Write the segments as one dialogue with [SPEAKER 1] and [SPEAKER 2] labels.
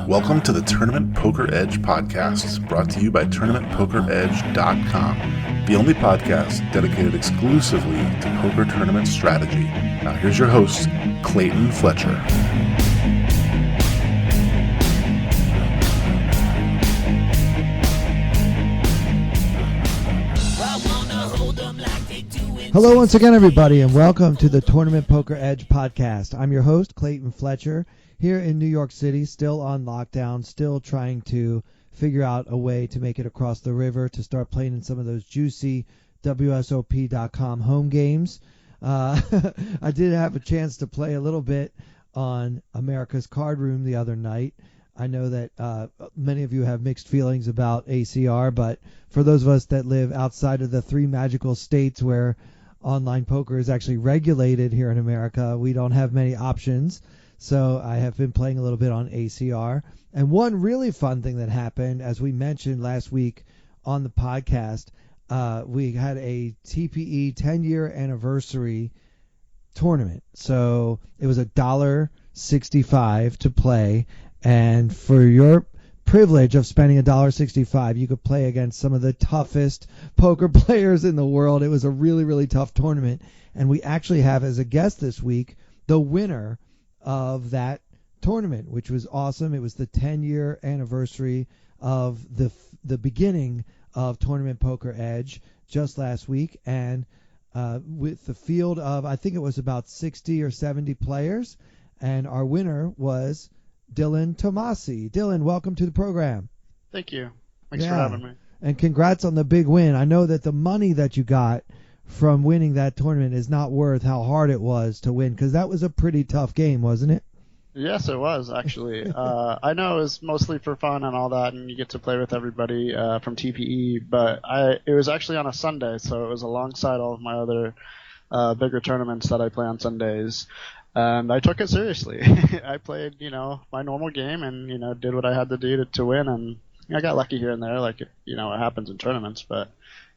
[SPEAKER 1] Welcome to the Tournament Poker Edge podcast, brought to you by TournamentPokerEdge.com, the only podcast dedicated exclusively to poker tournament strategy. Now here's your host, Clayton Fletcher.
[SPEAKER 2] Hello once again, everybody, and welcome to the Tournament Poker Edge podcast. I'm your host, Clayton Fletcher, here in New York City, still on lockdown, still trying to figure out a way to make it across the river to start playing in some of those juicy WSOP.com home games. I did have a chance to play a little bit on America's Card Room the other night. I know that many of you have mixed feelings about ACR, but for those of us that live outside of the three magical states where online poker is actually regulated here in America, we don't have many options. So I have been playing a little bit on ACR. And one really fun thing that happened, as we mentioned last week on the podcast, we had a TPE 10 Year Anniversary tournament. So it was $1.65 to play. And for your privilege of spending $1.65, you could play against some of the toughest poker players in the world. It was a really, really tough tournament. And we actually have as a guest this week the winner of that tournament, which was awesome. It was the 10-year anniversary of the beginning of Tournament Poker Edge just last week. And with the field of, I think it was about 60 or 70 players. And our winner was Dylan Thomassie. Dylan, welcome to the program.
[SPEAKER 3] Thank you. Thanks for having me.
[SPEAKER 2] And congrats on the big win. I know that the money that you got from winning that tournament is not worth how hard it was to win, because that was a pretty tough game, wasn't it?
[SPEAKER 3] Yes, it was, actually. I know it was mostly for fun and all that, and you get to play with everybody from TPE, but it was actually on a Sunday, so it was alongside all of my other bigger tournaments that I play on Sundays. And I took it seriously. I played, my normal game and, did what I had to do to win. And I got lucky here and there, like, it happens in tournaments. But,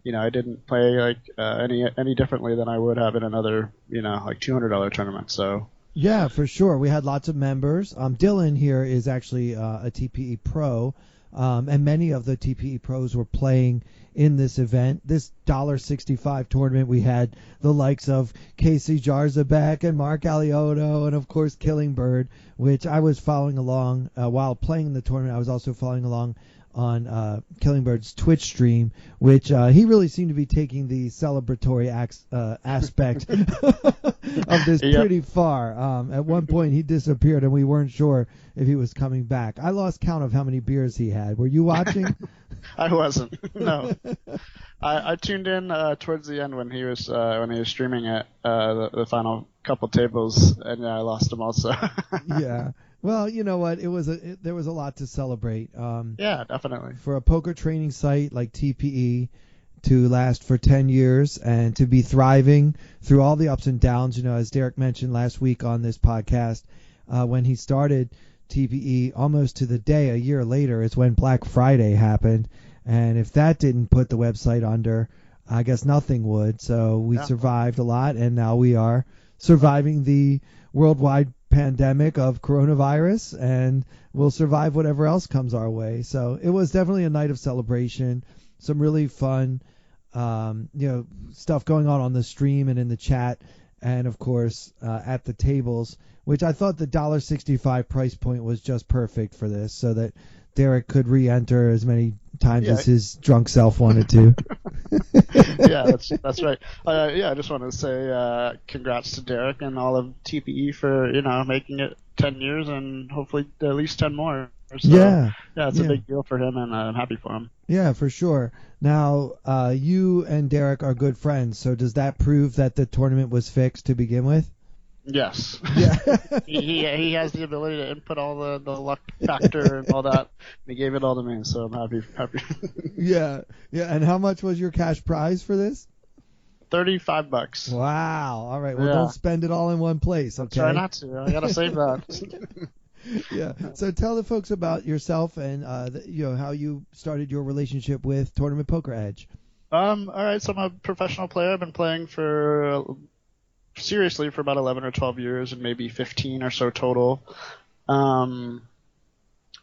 [SPEAKER 3] I didn't play, like, any differently than I would have in another, like $200 tournament. So.
[SPEAKER 2] Yeah, for sure. We had lots of members. Dylan here is actually a TPE pro. And many of the TPE pros were playing in this event. This $1.65 tournament, we had the likes of Casey Jarzabek and Mark Alioto and, of course, Killingbird, which I was following along while playing in the tournament. I was also following along on Killingbird's Twitch stream, which he really seemed to be taking the celebratory aspect of this pretty far. At one point, he disappeared, and we weren't sure if he was coming back. I lost count of how many beers he had. Were you watching?
[SPEAKER 3] I wasn't. No. I tuned in towards the end when he was streaming it, the final couple tables, and I lost him also.
[SPEAKER 2] Yeah. Well, you know what? There was a lot to celebrate.
[SPEAKER 3] Yeah, definitely.
[SPEAKER 2] For a poker training site like TPE to last for 10 years and to be thriving through all the ups and downs, as Derek mentioned last week on this podcast, when he started TPE almost to the day a year later is when Black Friday happened. And if that didn't put the website under, I guess nothing would. So we survived a lot, and now we are surviving the worldwide pandemic of coronavirus, and we'll survive whatever else comes our way. So it was definitely a night of celebration, some really fun stuff going on the stream and in the chat, and of course at the tables, which I thought the $1.65 price point was just perfect for this, so that Derek could re-enter as many times as his drunk self wanted to.
[SPEAKER 3] Yeah, that's right. I just want to say congrats to Derek and all of TPE for making it 10 years and hopefully at least 10 more. So, it's a big deal for him, and I'm happy for him. Yeah,
[SPEAKER 2] for sure. Now, you and Derek are good friends, so does that prove that the tournament was fixed to begin with?
[SPEAKER 3] Yes.
[SPEAKER 2] Yeah.
[SPEAKER 3] he has the ability to input all the luck factor and all that. And he gave it all to me, so I'm happy.
[SPEAKER 2] Yeah. And how much was your cash prize for this?
[SPEAKER 3] $35.
[SPEAKER 2] Wow. All right. Well, don't spend it all in one place. Okay.
[SPEAKER 3] Try not to. I gotta save that.
[SPEAKER 2] Yeah. So tell the folks about yourself and how you started your relationship with Tournament Poker Edge.
[SPEAKER 3] All right. So I'm a professional player. I've been playing for seriously for about 11 or 12 years, and maybe 15 or so total. And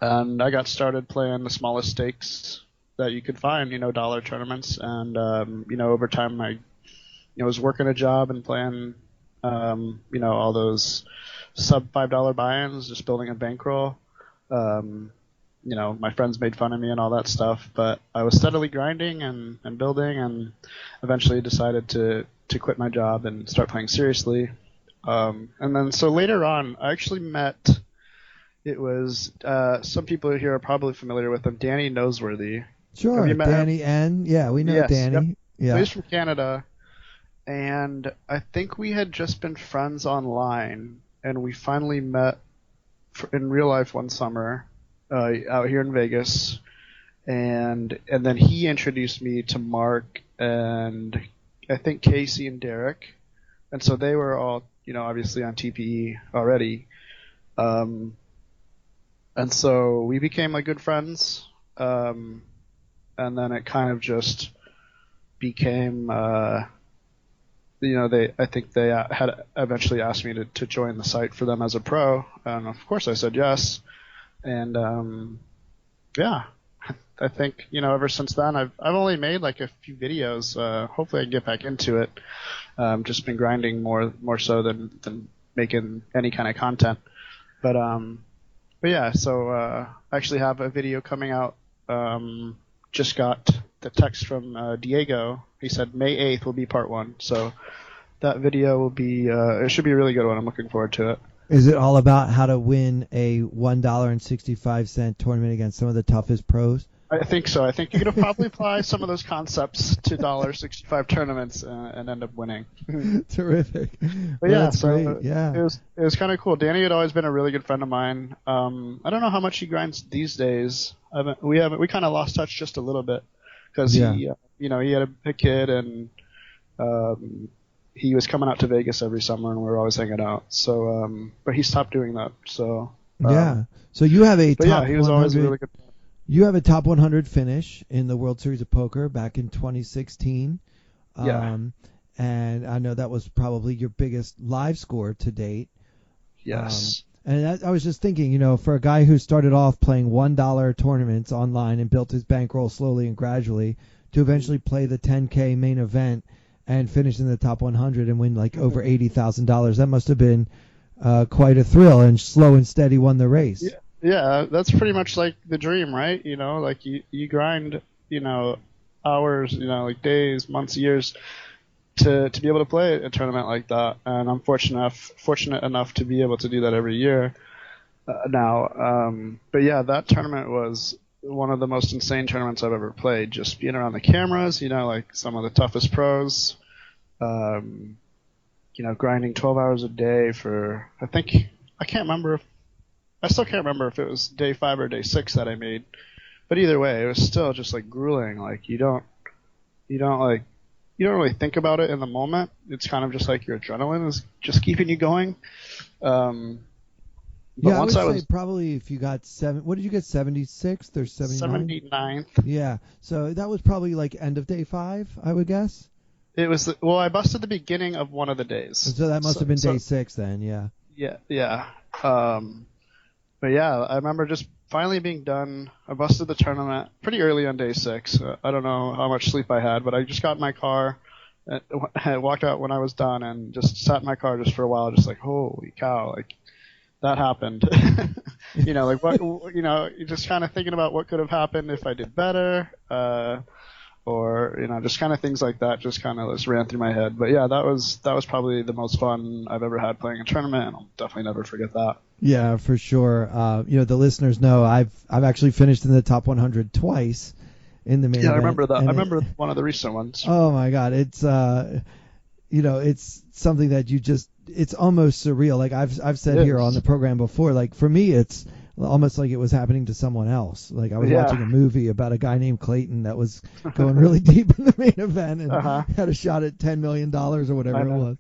[SPEAKER 3] I got started playing the smallest stakes that you could find, dollar tournaments. And, over time I, was working a job and playing, all those sub $5 buy-ins, just building a bankroll. My friends made fun of me and all that stuff, but I was steadily grinding and building, and eventually decided to quit my job and start playing seriously. And then so later on, I actually met, it was, some people here are probably familiar with him, Danny Noseworthy.
[SPEAKER 2] Sure,
[SPEAKER 3] Have you met
[SPEAKER 2] Danny
[SPEAKER 3] him?
[SPEAKER 2] N. Yeah, we know
[SPEAKER 3] Yes,
[SPEAKER 2] Danny.
[SPEAKER 3] yep.
[SPEAKER 2] Yeah.
[SPEAKER 3] He's from Canada, and I think we had just been friends online, and we finally met in real life one summer out here in Vegas, and then he introduced me to Mark and I think Casey and Derek, and so they were all obviously on TPE already, and so we became like good friends, and then it kind of just became I think they had eventually asked me to join the site for them as a pro, and of course I said yes. And I think ever since then I've only made like a few videos. Hopefully I can get back into it. Just been grinding more so than making any kind of content. But yeah. So I actually have a video coming out. Just got the text from Diego. He said May 8th will be part 1. So that video will be. It should be a really good one. I'm looking forward to it.
[SPEAKER 2] Is it all about how to win a $1.65 tournament against some of the toughest pros?
[SPEAKER 3] I think so. I think you're going to probably apply some of those concepts to $1.65 tournaments and end up winning.
[SPEAKER 2] Terrific.
[SPEAKER 3] But yeah,
[SPEAKER 2] that's
[SPEAKER 3] so
[SPEAKER 2] great. Yeah.
[SPEAKER 3] it was kind of cool. Danny had always been a really good friend of mine. I don't know how much he grinds these days. We kind of lost touch just a little bit because he had a kid, and he was coming out to Vegas every summer, and we were always hanging out. So, but he stopped doing that. So
[SPEAKER 2] yeah. So you have a top 100.
[SPEAKER 3] He was always a really good.
[SPEAKER 2] You have a top 100 finish in the World Series of Poker back in 2016.
[SPEAKER 3] Yeah.
[SPEAKER 2] And I know that was probably your biggest live score to date.
[SPEAKER 3] Yes.
[SPEAKER 2] And I was just thinking, for a guy who started off playing $1 tournaments online and built his bankroll slowly and gradually to eventually play the 10K main event and finish in the top 100 and win like over $80,000, that must have been quite a thrill, and slow and steady won the race.
[SPEAKER 3] Yeah. Yeah, that's pretty much like the dream, right? Like you grind, hours, like days, months, years to be able to play a tournament like that. And I'm fortunate enough to be able to do that every year now. But yeah, that tournament was one of the most insane tournaments I've ever played. Just being around the cameras, like some of the toughest pros, grinding 12 hours a day for, I still can't remember if it was day 5 or day 6 that I made, but either way, it was still just like grueling. Like you don't really think about it in the moment. It's kind of just like your adrenaline is just keeping you going. But
[SPEAKER 2] yeah,
[SPEAKER 3] once
[SPEAKER 2] I would say probably if you got what did you get, 76th or 79th?
[SPEAKER 3] 79th.
[SPEAKER 2] Yeah, so that was probably like end of day 5, I would guess.
[SPEAKER 3] It was I busted the beginning of one of the days.
[SPEAKER 2] So that must have been day 6 then, yeah.
[SPEAKER 3] Yeah. But yeah, I remember just finally being done. I busted the tournament pretty early on day 6. I don't know how much sleep I had, but I just got in my car, and walked out when I was done, and just sat in my car just for a while, just like, holy cow, like that happened. Like what, you're just kind of thinking about what could have happened if I did better, or just kind of things like that just kind of just ran through my head. But yeah, that was probably the most fun I've ever had playing a tournament, and I'll definitely never forget that.
[SPEAKER 2] Yeah, for sure. The listeners know I've actually finished in the top 100 twice in the main event.
[SPEAKER 3] I remember that. I remember one of the recent ones.
[SPEAKER 2] Oh my God, it's it's something that it's almost surreal. Like I've said here on the program before, like for me it's almost like it was happening to someone else. Like I was watching a movie about a guy named Clayton that was going really deep in the main event and had a shot at $10 million or whatever it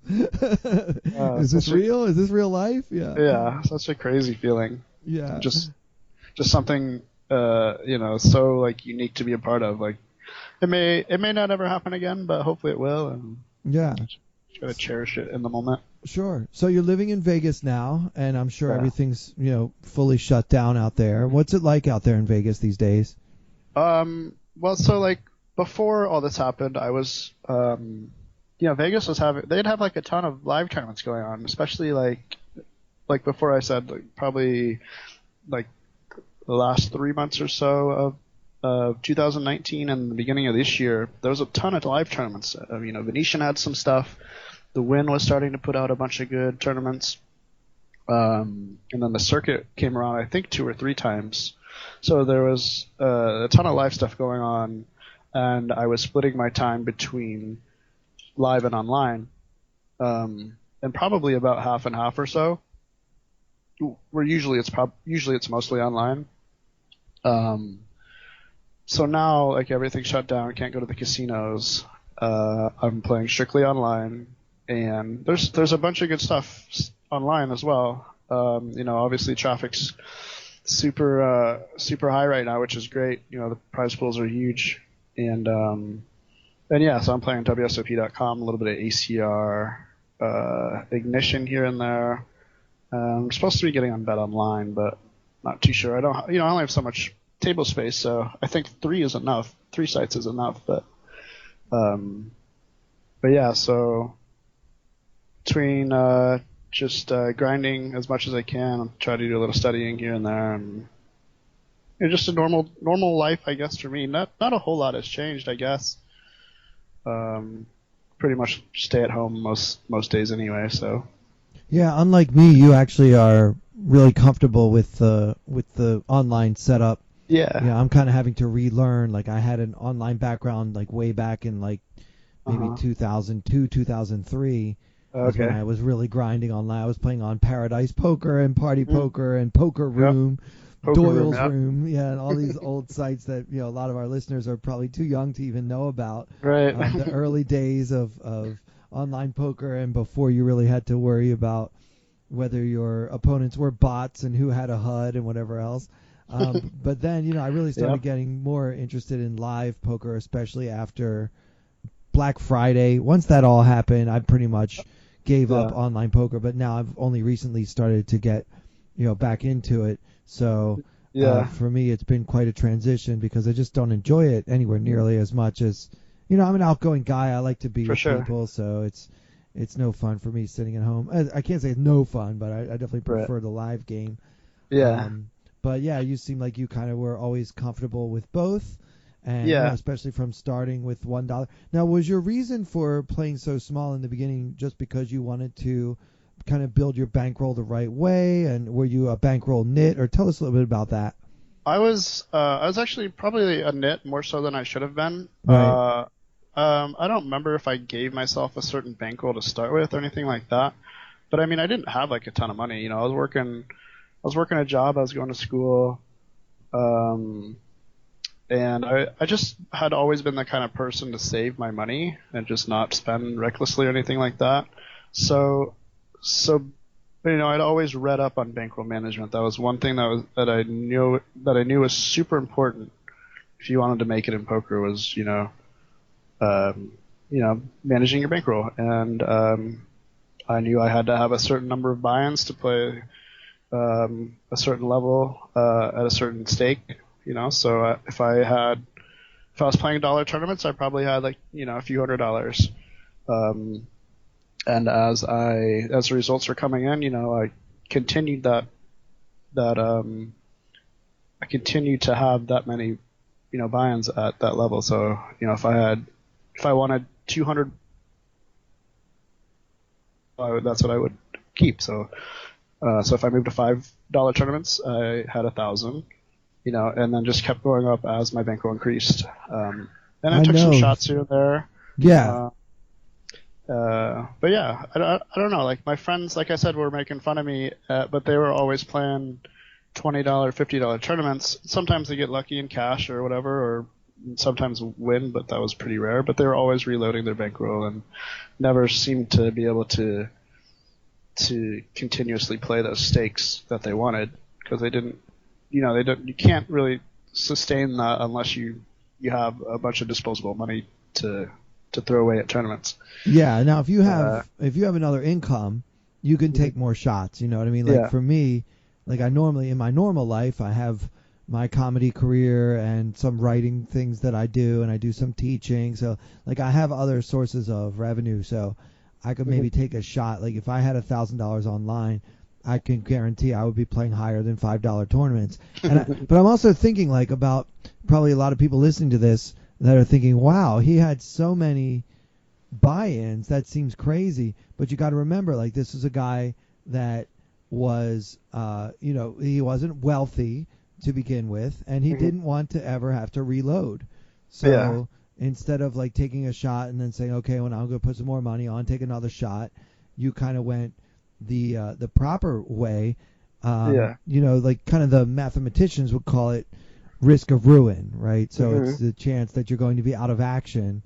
[SPEAKER 2] was. Is this real? Is this real life? Yeah.
[SPEAKER 3] Yeah, such a crazy feeling.
[SPEAKER 2] Yeah.
[SPEAKER 3] Just something so like unique to be a part of. Like it may not ever happen again, but hopefully it will. And
[SPEAKER 2] yeah.
[SPEAKER 3] gotta cherish it in the moment.
[SPEAKER 2] Sure. So you're living in Vegas now, and I'm sure
[SPEAKER 3] Yeah.
[SPEAKER 2] everything's fully shut down out there. What's it like out there in Vegas these days?
[SPEAKER 3] Well, so like before all this happened, I was, Vegas was they'd have like a ton of live tournaments going on, especially like before I said, like, probably like the last 3 months or so of 2019 and the beginning of this year, there was a ton of live tournaments. Venetian had some stuff. The Wynn was starting to put out a bunch of good tournaments. And then the circuit came around, I think 2 or 3 times. So there was a ton of live stuff going on, and I was splitting my time between live and online, and probably about half and half or so. Where usually it's mostly online. So now, like, everything's shut down, can't go to the casinos. I'm playing strictly online, and there's a bunch of good stuff online as well. Obviously traffic's super high right now, which is great. The prize pools are huge, and yeah, so I'm playing WSOP.com, a little bit of ACR, Ignition here and there. I'm supposed to be getting on Bet Online, but not too sure. I only have so much table space, so I think 3 is enough. 3 sites is enough, but yeah, so between just grinding as much as I can, try to do a little studying here and there, and just a normal life, I guess, for me. Not a whole lot has changed, I guess. Pretty much stay at home most days anyway, so.
[SPEAKER 2] Yeah, unlike me, you actually are really comfortable with the online setup.
[SPEAKER 3] Yeah.
[SPEAKER 2] Yeah, I'm kind of having to relearn. Like, I had an online background like way back in like maybe 2002, 2003. Was when I was really grinding online. I was playing on Paradise Poker and Party Poker and Poker Room, Doyle's Room, and all these old sites that a lot of our listeners are probably too young to even know about.
[SPEAKER 3] Right.
[SPEAKER 2] The early days of online poker, and before you really had to worry about whether your opponents were bots and who had a HUD and whatever else. But then, I really started getting more interested in live poker, especially after Black Friday. Once that all happened, I pretty much gave up online poker, but now I've only recently started to get, back into it. So for me, it's been quite a transition because I just don't enjoy it anywhere nearly as much as, I'm an outgoing guy. I like to be with people, so it's no fun for me sitting at home. I can't say it's no fun, but I definitely prefer the live game.
[SPEAKER 3] Yeah.
[SPEAKER 2] But yeah, you seem like you kind of were always comfortable with both. And especially from starting with $1. Now, was your reason for playing so small in the beginning just because you wanted to kind of build your bankroll the right way, and were you a bankroll nit? Or tell us a little bit about that.
[SPEAKER 3] I was actually probably a nit more so than I should have been.
[SPEAKER 2] Right.
[SPEAKER 3] I don't remember if I gave myself a certain bankroll to start with or anything like that. But I mean, I didn't have like a ton of money. I was working a job. I was going to school. And I just had always been the kind of person to save my money and just not spend recklessly or anything like that. So I'd always read up on bankroll management. That was one thing that I knew was super important if you wanted to make it in poker was managing your bankroll. And I knew I had to have a certain number of buy-ins to play a certain level at a certain stake. So if I was playing dollar tournaments, I probably had like a few $100. And as the results were coming in, I continued I continued to have that many buy-ins at that level. So if I wanted 200, that's what I would keep. So if I moved to $5 tournaments, I had 1,000. And then just kept going up as my bankroll increased. And I took some shots here and there.
[SPEAKER 2] Yeah.
[SPEAKER 3] But yeah, I don't know. Like my friends, like I said, were making fun of me, but they were always playing $20, $50 tournaments. Sometimes they get lucky in cash or whatever, or sometimes win, but that was pretty rare. But they were always reloading their bankroll and never seemed to be able to continuously play those stakes that they wanted because they didn't. You can't really sustain that unless you have a bunch of disposable money to to throw away at tournaments.
[SPEAKER 2] Yeah. Now, if you have another income, you can take more shots. You know what I mean? Like for me, like I normally in my normal life, I have my comedy career and some writing things that I do, and I do some teaching. So like I have other sources of revenue. So I could maybe take a shot. Like if I had $1,000 online, I can guarantee I would be playing higher than $5 tournaments. But I'm also thinking like about probably a lot of people listening to this that are thinking, wow, he had so many buy-ins. That seems crazy. But you got to remember, like this is a guy that was, he wasn't wealthy to begin with, and he didn't want to ever have to reload. So instead of like taking a shot and then saying, okay, well, now I'm going to put some more money on, take another shot, you kind of went the proper way. Like kind of the mathematicians would call it risk of ruin, right? So it's the chance that you're going to be out of action.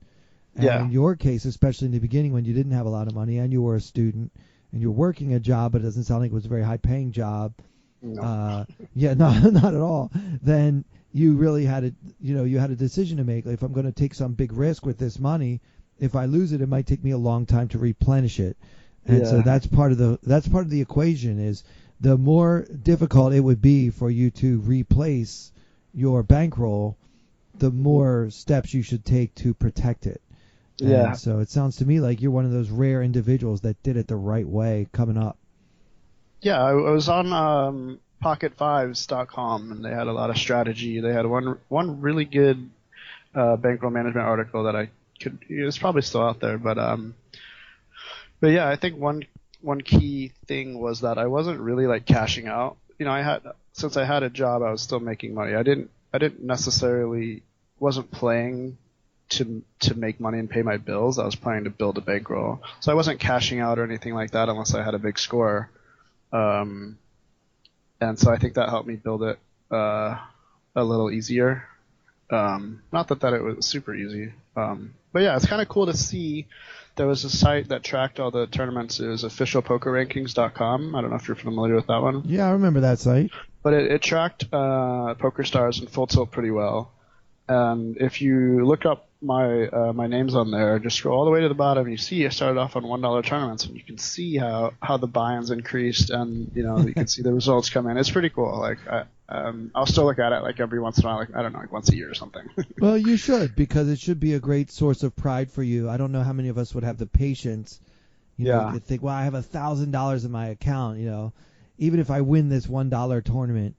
[SPEAKER 2] And in your case, especially in the beginning when you didn't have a lot of money and you were a student and you're working a job, but it doesn't sound like it was a very high paying job. No. Not at all. Then you really had you had a decision to make. Like, if I'm going to take some big risk with this money, if I lose it, it might take me a long time to replenish it. And so that's part of the equation. Is the more difficult it would be for you to replace your bankroll, the more steps you should take to protect it. And so it sounds to me like you're one of those rare individuals that did it the right way coming up. Yeah,
[SPEAKER 3] I was on pocket5s.com, and they had a lot of strategy. They had one really good bankroll management article that it's probably still out there, but yeah, I think one key thing was that I wasn't really like cashing out. Since I had a job, I was still making money. I didn't necessarily wasn't playing to make money and pay my bills. I was playing to build a bankroll, so I wasn't cashing out or anything like that unless I had a big score. And so I think that helped me build it a little easier. Not that it was super easy, but yeah, it's kind of cool to see. There was a site that tracked all the tournaments. It was officialpokerrankings.com. I don't know if you're familiar with that one.
[SPEAKER 2] Yeah, I remember that site.
[SPEAKER 3] But it tracked PokerStars and Full Tilt pretty well. And if you look up my names on there, just scroll all the way to the bottom, and you see I started off on $1 tournaments, and you can see how the buy-ins increased, and you can see the results come in. It's pretty cool. Like I'll still look at it like every once in a while, like I don't know, like once a year or something.
[SPEAKER 2] Well, you should, because it should be a great source of pride for you. I don't know how many of us would have the patience, to think, well, I have $1,000 in my account. Even if I win this $1 tournament,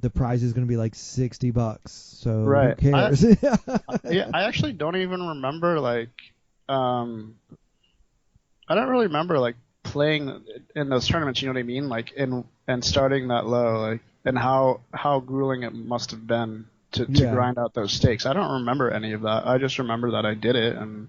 [SPEAKER 2] the prize is going to be like $60. So who cares?
[SPEAKER 3] I actually don't even remember I don't really remember like playing in those tournaments. You know what I mean? Like and starting that low, like, and how grueling it must have been to grind out those stakes. I don't remember any of that. I just remember that I did it, and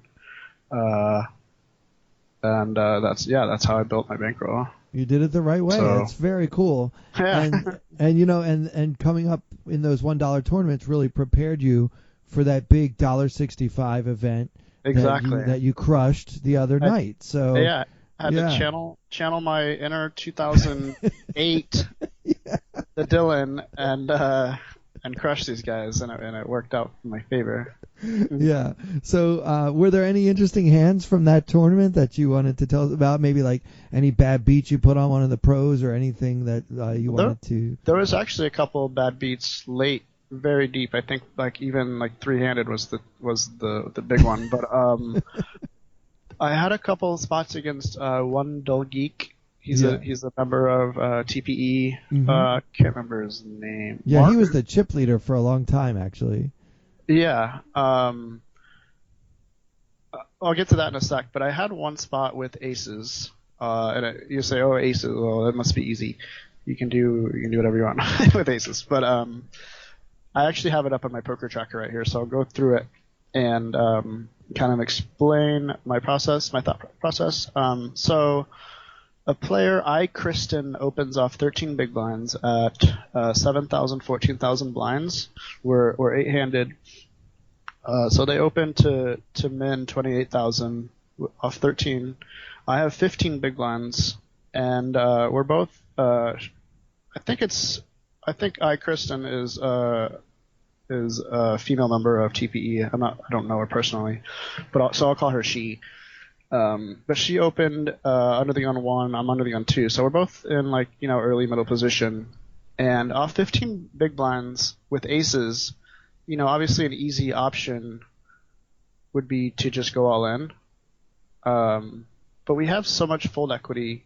[SPEAKER 3] that's how I built my bankroll.
[SPEAKER 2] You did it the right way.
[SPEAKER 3] So,
[SPEAKER 2] it's very cool.
[SPEAKER 3] Yeah.
[SPEAKER 2] And coming up in those $1 tournaments really prepared you for that big $1.65 event that you crushed the other night. So
[SPEAKER 3] I had to channel my inner 2008 the Dylan and crush these guys, and it worked out in my favor.
[SPEAKER 2] Yeah. So were there any interesting hands from that tournament that you wanted to tell us about? Maybe like any bad beats you put on one of the pros, or anything that you wanted to? There
[SPEAKER 3] was actually a couple of bad beats late, very deep. I think like even like three-handed was the big one. But I had a couple of spots against one dull geek. He's a member of TPE. Can't remember his name.
[SPEAKER 2] Yeah,
[SPEAKER 3] Mark?
[SPEAKER 2] He was the chip leader for a long time, actually.
[SPEAKER 3] Yeah. I'll get to that in a sec, but I had one spot with aces, and you say, "Oh, aces! Well, that must be easy. You can do whatever you want with aces." But I actually have it up on my poker tracker right here, so I'll go through it and kind of explain my thought process. So a player, Kristen, opens off 13 big blinds at 7,000, 14,000 blinds. We're 8-handed. So they open to min 28,000 off 13. I have 15 big blinds, and we're both. I think Kristen is is a female member of TPE. I don't know her personally, but so I'll call her she. But she opened under the gun 1. I'm under the gun 2, so we're both in like early middle position. And off 15 big blinds with aces, obviously an easy option would be to just go all in. But we have so much fold equity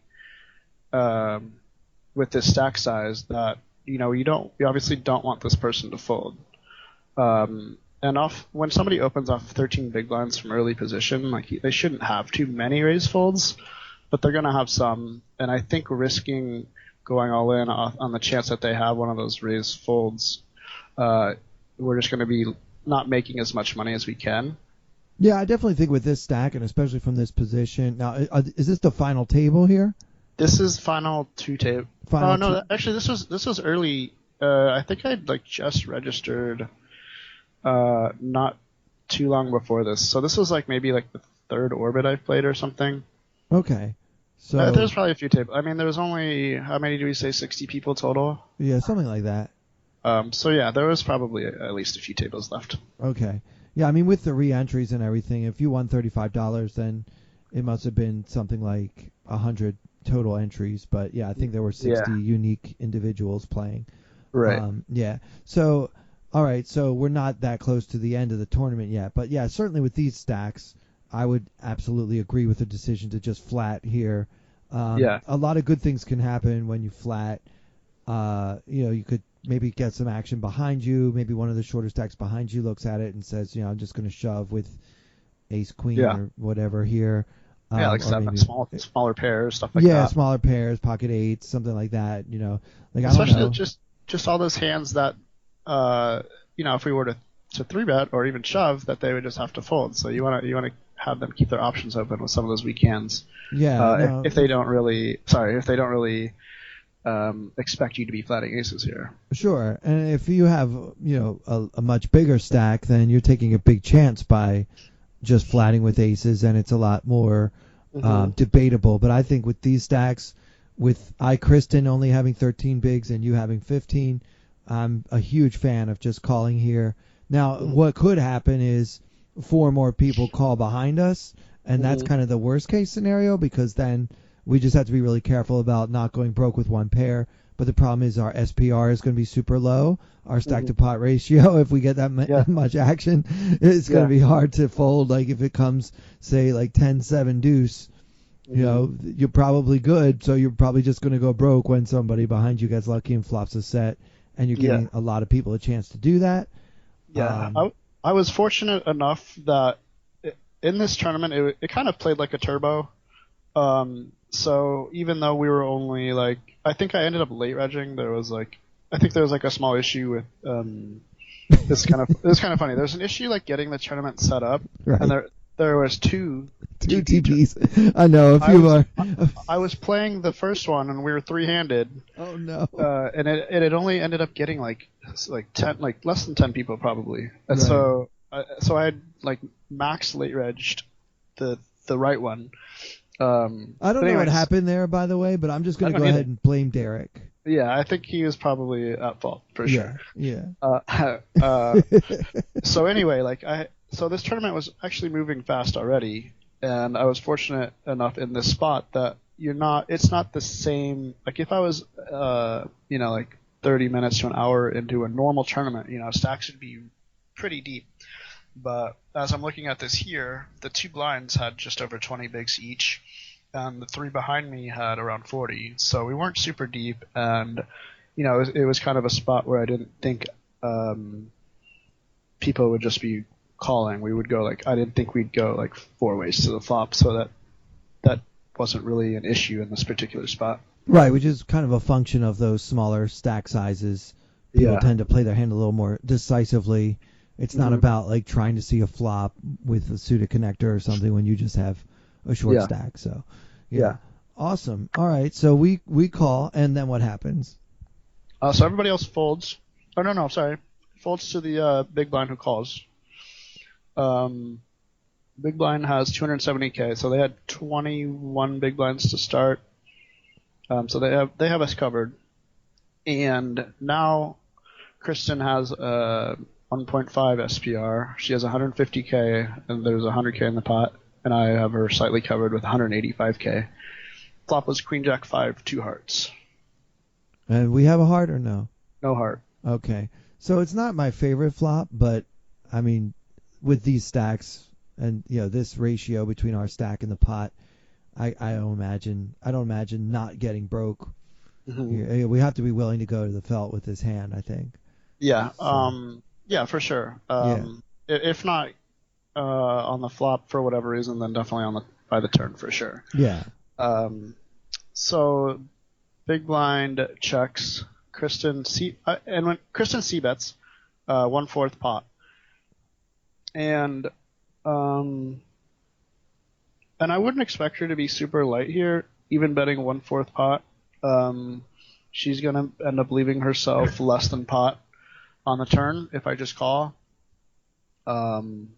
[SPEAKER 3] with this stack size that you obviously don't want this person to fold. And when somebody opens off 13 big blinds from early position, like they shouldn't have too many raise folds, but they're going to have some. And I think risking going all in on the chance that they have one of those raise folds, we're just going to be not making as much money as we can.
[SPEAKER 2] Yeah, I definitely think with this stack, and especially from this position. Now, is this the final table here?
[SPEAKER 3] This is final 2 table. Oh no, actually this was early. I think I'd just registered not too long before this. So this was maybe the 3rd orbit I've played or something.
[SPEAKER 2] Okay. So
[SPEAKER 3] there's probably a few tables. I mean, there was only, how many do we say, 60 people total?
[SPEAKER 2] Yeah, something like that.
[SPEAKER 3] So yeah, there was probably at least a few tables left.
[SPEAKER 2] Okay. Yeah, I mean, with the re-entries and everything, if you won $35, then it must have been something like 100 total entries. But yeah, I think there were 60 unique individuals playing.
[SPEAKER 3] Right.
[SPEAKER 2] Yeah. So, all right. So we're not that close to the end of the tournament yet. But yeah, certainly with these stacks, I would absolutely agree with the decision to just flat here. A lot of good things can happen when you flat. You could maybe get some action behind you. Maybe one of the shorter stacks behind you looks at it and says, I'm just going to shove with ace queen or whatever here.
[SPEAKER 3] Like 7 smaller pairs, stuff like that.
[SPEAKER 2] Yeah, smaller pairs, pocket eights, something like that.
[SPEAKER 3] Especially
[SPEAKER 2] I don't know.
[SPEAKER 3] just all those hands that if we were to 3-bet or even shove, that they would just have to fold. So you want to have them keep their options open with some of those weak hands.
[SPEAKER 2] Yeah.
[SPEAKER 3] If they don't really expect you to be flatting aces here.
[SPEAKER 2] Sure. And if you have, a much bigger stack, then you're taking a big chance by just flatting with aces, and it's a lot more debatable. But I think with these stacks, with Kristen only having 13 bigs and you having 15, I'm a huge fan of just calling here. Now, what could happen is 4 more people call behind us, and that's kind of the worst case scenario, because then we just have to be really careful about not going broke with one pair. But the problem is our SPR is going to be super low. Our stack to pot ratio, if we get that much action, it's going to be hard to fold. Like if it comes, say, 10-7 deuce, you're probably good. So you're probably just going to go broke when somebody behind you gets lucky and flops a set, and you're giving a lot of people a chance to do that.
[SPEAKER 3] Yeah, I was fortunate enough that in this tournament, it kind of played like a turbo. So even though we were only I think I ended up late regging. There was a small issue with this kind of funny. There's an issue getting the tournament set up,
[SPEAKER 2] right.
[SPEAKER 3] And there was two
[SPEAKER 2] TPs. I know a few more.
[SPEAKER 3] I was playing the first one and we were 3-handed.
[SPEAKER 2] Oh no!
[SPEAKER 3] And it had only ended up getting 10, less than 10 people probably. And so I had max late regged the right one.
[SPEAKER 2] I don't know what happened there, by the way, but I'm just going to go ahead and blame Derek.
[SPEAKER 3] Yeah, I think he was probably at fault for sure.
[SPEAKER 2] Yeah.
[SPEAKER 3] So anyway, so this tournament was actually moving fast already, and I was fortunate enough in this spot that it's not the same. If I was 30 minutes to an hour into a normal tournament, stacks would be pretty deep. But as I'm looking at this here, the 2 blinds had just over 20 bigs each, and the 3 behind me had around 40. So we weren't super deep, and it was kind of a spot where I didn't think people would just be calling. We would go I didn't think we'd go 4 ways to the flop, so that wasn't really an issue in this particular spot.
[SPEAKER 2] Right, which is kind of a function of those smaller stack sizes. People tend to play their hand a little more decisively. It's not about trying to see a flop with a suited connector or something when you just have a short stack. So, awesome. All right, so we call, and then what happens?
[SPEAKER 3] So everybody else folds. Oh no, sorry, folds to the big blind who calls. Big blind has 270k, so they had 21 big blinds to start. So they have us covered, and now Kristen has 1.5 SPR. She has 150k, and there's 100k in the pot, and I have her slightly covered with 185k. Flop was Queen Jack 5, 2 hearts.
[SPEAKER 2] And we have a heart or no?
[SPEAKER 3] No heart.
[SPEAKER 2] Okay. So it's not my favorite flop, but I mean, with these stacks and this ratio between our stack and the pot, I don't imagine not getting broke.
[SPEAKER 3] Mm-hmm.
[SPEAKER 2] We have to be willing to go to the felt with this hand, I think.
[SPEAKER 3] Yeah.
[SPEAKER 2] So.
[SPEAKER 3] Yeah, for sure.
[SPEAKER 2] Yeah.
[SPEAKER 3] If not on the flop for whatever reason, then definitely by the turn for sure.
[SPEAKER 2] Yeah.
[SPEAKER 3] So big blind checks. Kristen when Kristen C bets 1/4 pot, and I wouldn't expect her to be super light here, even betting 1/4 pot. She's gonna end up leaving herself less than pot on the turn if I just call. And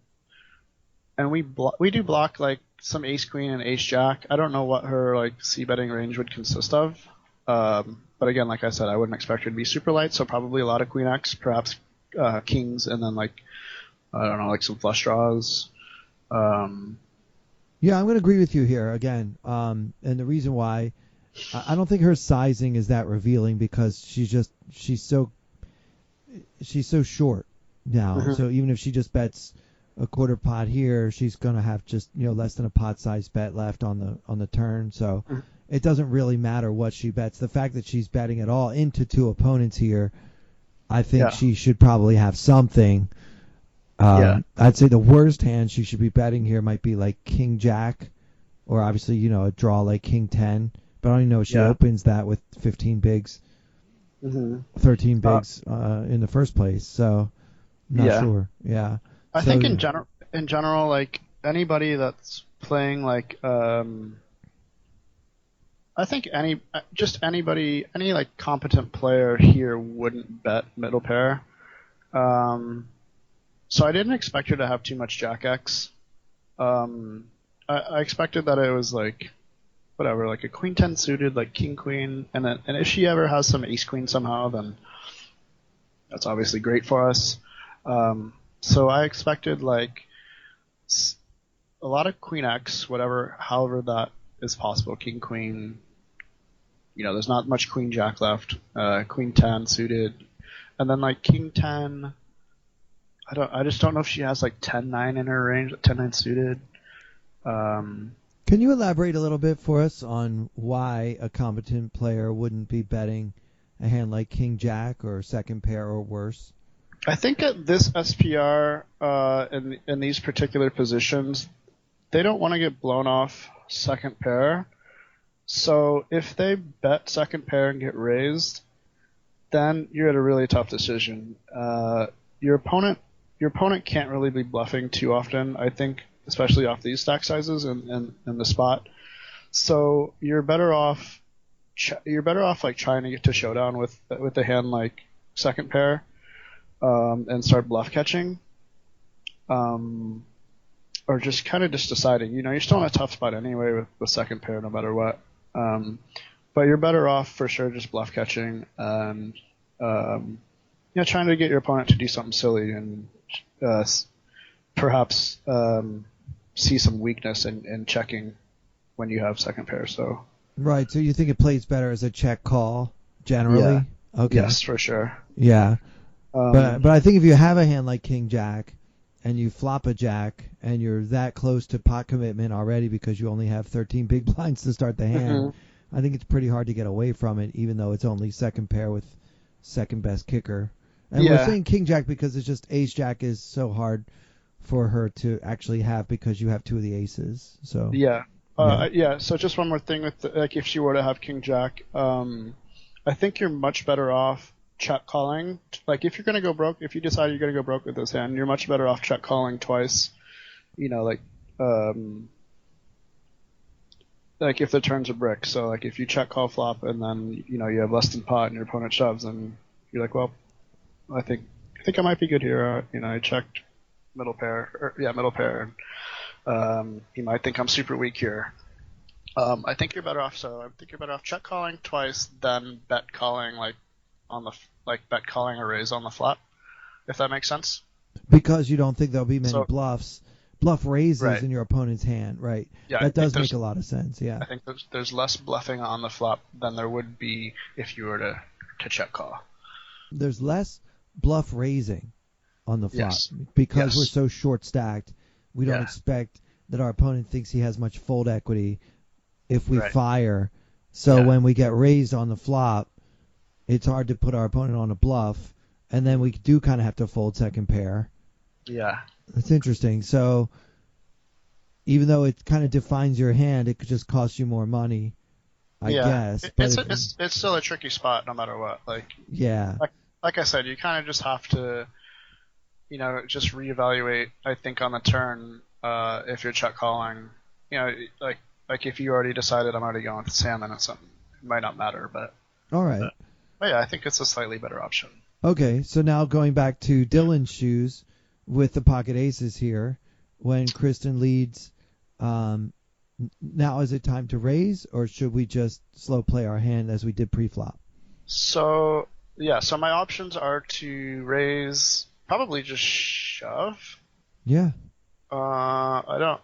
[SPEAKER 3] we do block like some ace queen and ace jack. I don't know what her like c betting range would consist of. But again, like I said, I wouldn't expect her to be super light, so probably a lot of queen x, perhaps kings, and then like I don't know, like some flush draws.
[SPEAKER 2] Yeah, I'm going to agree with you here again. And the reason why I don't think her sizing is that revealing because she's so short now.
[SPEAKER 3] Mm-hmm.
[SPEAKER 2] So even if she just bets a quarter pot here, she's going to have just less than a pot size bet left on the turn. So it doesn't really matter what she bets. The fact that she's betting at all into 2 opponents here, I think she should probably have something. I'd say the worst hand she should be betting here might be like King Jack, or obviously a draw like King 10. But I don't even know if she opens that with 15 bigs, 13 bigs in the first place. So not sure. Yeah.
[SPEAKER 3] I think in general, like anybody that's playing like I think anybody, any like competent player here wouldn't bet middle pair. So I didn't expect her to have too much Jack X. I expected that it was like whatever, like a Queen 10 suited, like King Queen, and if she ever has some Ace Queen somehow, then that's obviously great for us. So I expected like a lot of Queen X, however that is possible. King Queen, there's not much Queen Jack left. Queen 10 suited, and then like King 10. I just don't know if she has like 10-9 in her range, 10-9 suited.
[SPEAKER 2] Can you elaborate a little bit for us on why a competent player wouldn't be betting a hand like King Jack or second pair or worse?
[SPEAKER 3] I think at this SPR, in these particular positions, they don't want to get blown off second pair. So if they bet second pair and get raised, then you're at a really tough decision. Your opponent can't really be bluffing too often, I think, especially off these stack sizes and the spot. So you're better off like trying to get to showdown with a hand like second pair, and start bluff catching, or just kind of just deciding. You're still in a tough spot anyway with second pair, no matter what. But you're better off for sure just bluff catching and trying to get your opponent to do something silly and perhaps see some weakness in checking when you have second pair. So
[SPEAKER 2] right. So you think it plays better as a check call generally?
[SPEAKER 3] Yeah.
[SPEAKER 2] Okay.
[SPEAKER 3] Yes, for sure.
[SPEAKER 2] Yeah. But I think if you have a hand like King Jack and you flop a jack and you're that close to pot commitment already because you only have 13 big blinds to start the hand, I think it's pretty hard to get away from it, even though it's only second pair with second best kicker. And we're saying King Jack because it's just Ace Jack is so hard for her to actually have because you have 2 of the aces. So
[SPEAKER 3] So just one more thing with like if she were to have King Jack, I think you're much better off check calling. Like if you're gonna go broke, if you decide you're gonna go broke with this hand, you're much better off check calling twice. Like if the turns a brick. So like if you check call flop and then you have less than pot and your opponent shoves, and you're like, well, I think I might be good here. I checked middle pair. He might think I'm super weak here. I think you're better off. So I think you're better off check calling twice than bet calling bet calling a raise on the flop, if that makes sense.
[SPEAKER 2] Because you don't think there'll be many
[SPEAKER 3] So-
[SPEAKER 2] bluff raises
[SPEAKER 3] Right.
[SPEAKER 2] in your opponent's hand, right?
[SPEAKER 3] Yeah, I
[SPEAKER 2] that
[SPEAKER 3] think
[SPEAKER 2] does
[SPEAKER 3] there's-
[SPEAKER 2] make a lot of sense, yeah.
[SPEAKER 3] I think there's less bluffing on the flop than there would be if you were to check call.
[SPEAKER 2] There's less bluff raising on the flop
[SPEAKER 3] Yes.
[SPEAKER 2] because
[SPEAKER 3] Yes.
[SPEAKER 2] we're so short stacked. We don't
[SPEAKER 3] Yeah.
[SPEAKER 2] expect that our opponent thinks he has much fold equity if we
[SPEAKER 3] Right.
[SPEAKER 2] fire. So
[SPEAKER 3] Yeah.
[SPEAKER 2] when we get raised on the flop, it's hard to put our opponent on a bluff, and then we do kind of have to fold second pair.
[SPEAKER 3] Yeah.
[SPEAKER 2] That's interesting. So even though it kind of defines your hand, it could just cost you more money, I guess. But
[SPEAKER 3] It's still a tricky spot no matter what.
[SPEAKER 2] yeah.
[SPEAKER 3] Like I said, you kind of just have to, just reevaluate. I think on the turn, if you're check calling, like if you already decided I'm already going with this hand, then it might not matter. But
[SPEAKER 2] All right.
[SPEAKER 3] yeah, I think it's a slightly better option.
[SPEAKER 2] Okay, so now going back to Dylan's shoes with the pocket aces here, when Kristen leads, now is it time to raise, or should we just slow play our hand as we did pre-flop?
[SPEAKER 3] So my options are to raise, probably just shove.
[SPEAKER 2] Yeah.
[SPEAKER 3] I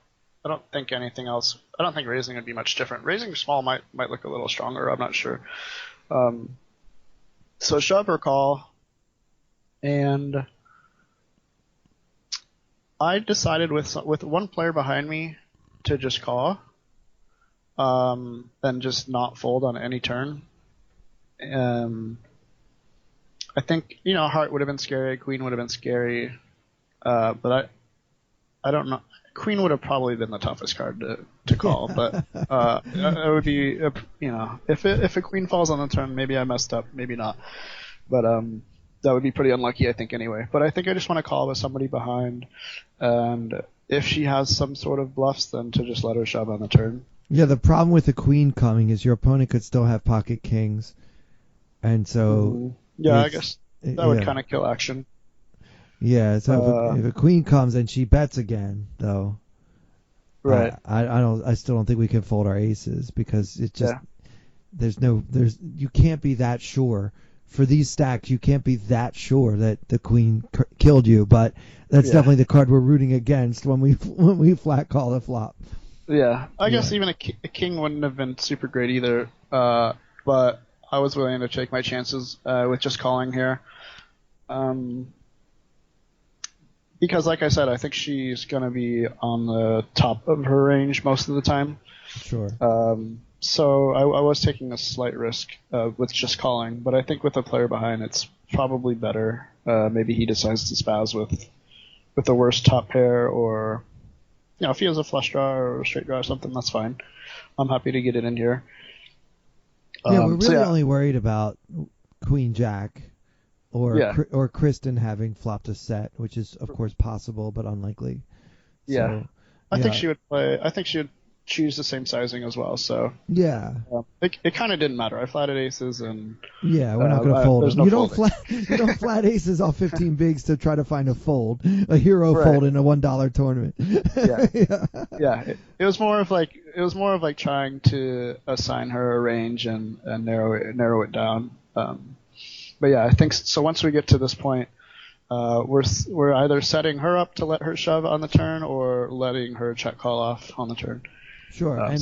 [SPEAKER 3] don't think anything else. I don't think raising would be much different. Raising small might look a little stronger. I'm not sure. So shove or call, and I decided with one player behind me to just call, and just not fold on any turn. I think heart would have been scary, queen would have been scary, but I don't know. Queen would have probably been the toughest card to call, but it would be if a queen falls on the turn, maybe I messed up, maybe not, but that would be pretty unlucky, I think, anyway. But I think I just want to call with somebody behind, and if she has some sort of bluffs, then to just let her shove on the turn.
[SPEAKER 2] Yeah, the problem with the queen coming is your opponent could still have pocket kings, and so
[SPEAKER 3] yeah, I guess that would kind of kill action.
[SPEAKER 2] Yeah, so if a queen comes and she bets again, though,
[SPEAKER 3] right?
[SPEAKER 2] I still don't think we can fold our aces because it just you can't be that sure for these stacks. You can't be that sure that the queen killed you, but that's definitely the card we're rooting against when we flat call the flop.
[SPEAKER 3] Yeah, I guess even a king wouldn't have been super great either, but I was willing to take my chances with just calling here. Because, like I said, I think she's going to be on the top of her range most of the time.
[SPEAKER 2] Sure.
[SPEAKER 3] So I was taking a slight risk with just calling, but I think with a player behind, it's probably better. Maybe he decides to spaz with the worst top pair, or if he has a flush draw or a straight draw or something, that's fine. I'm happy to get it in here.
[SPEAKER 2] Yeah, we're really only worried about Queen Jack. Or Kristen having flopped a set, which is of course possible but unlikely.
[SPEAKER 3] Yeah, so, I think she would play. I think she would choose the same sizing as well. So
[SPEAKER 2] yeah,
[SPEAKER 3] it kind of didn't matter. I flatted aces and
[SPEAKER 2] we're not going to fold them.
[SPEAKER 3] No
[SPEAKER 2] you don't flat aces off 15 bigs to try to find a fold, a hero fold in a $1 tournament.
[SPEAKER 3] It was more of like trying to assign her a range and narrow it down. But yeah, I think so. Once we get to this point, we're either setting her up to let her shove on the turn or letting her check call off on the turn.
[SPEAKER 2] Sure.
[SPEAKER 3] I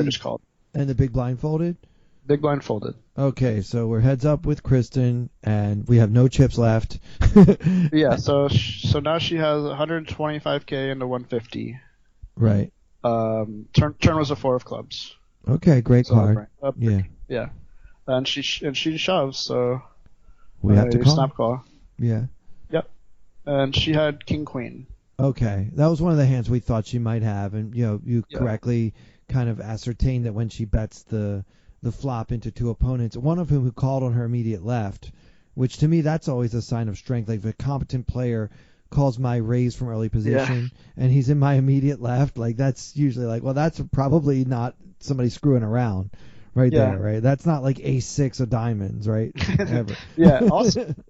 [SPEAKER 3] just called.
[SPEAKER 2] And the big blind folded?
[SPEAKER 3] Big blind folded.
[SPEAKER 2] Okay, so we're heads up with Kristen, and we have no chips left.
[SPEAKER 3] Yeah, so now she has 125k into 150.
[SPEAKER 2] Right.
[SPEAKER 3] Turn was a 4 of clubs.
[SPEAKER 2] Okay, great card.
[SPEAKER 3] Yeah. And she shoves, so
[SPEAKER 2] we have to call.
[SPEAKER 3] Snap call.
[SPEAKER 2] Yeah.
[SPEAKER 3] Yep. And she had king queen.
[SPEAKER 2] Okay, that was one of the hands we thought she might have, and you correctly kind of ascertained that when she bets the flop into two opponents, one of whom who called on her immediate left, which to me that's always a sign of strength. Like if a competent player calls my raise from early position and he's in my immediate left, like that's usually like, well, that's probably not somebody screwing around. Right there, right? That's not like ace-6 of diamonds, right? Ever.
[SPEAKER 3] Yeah.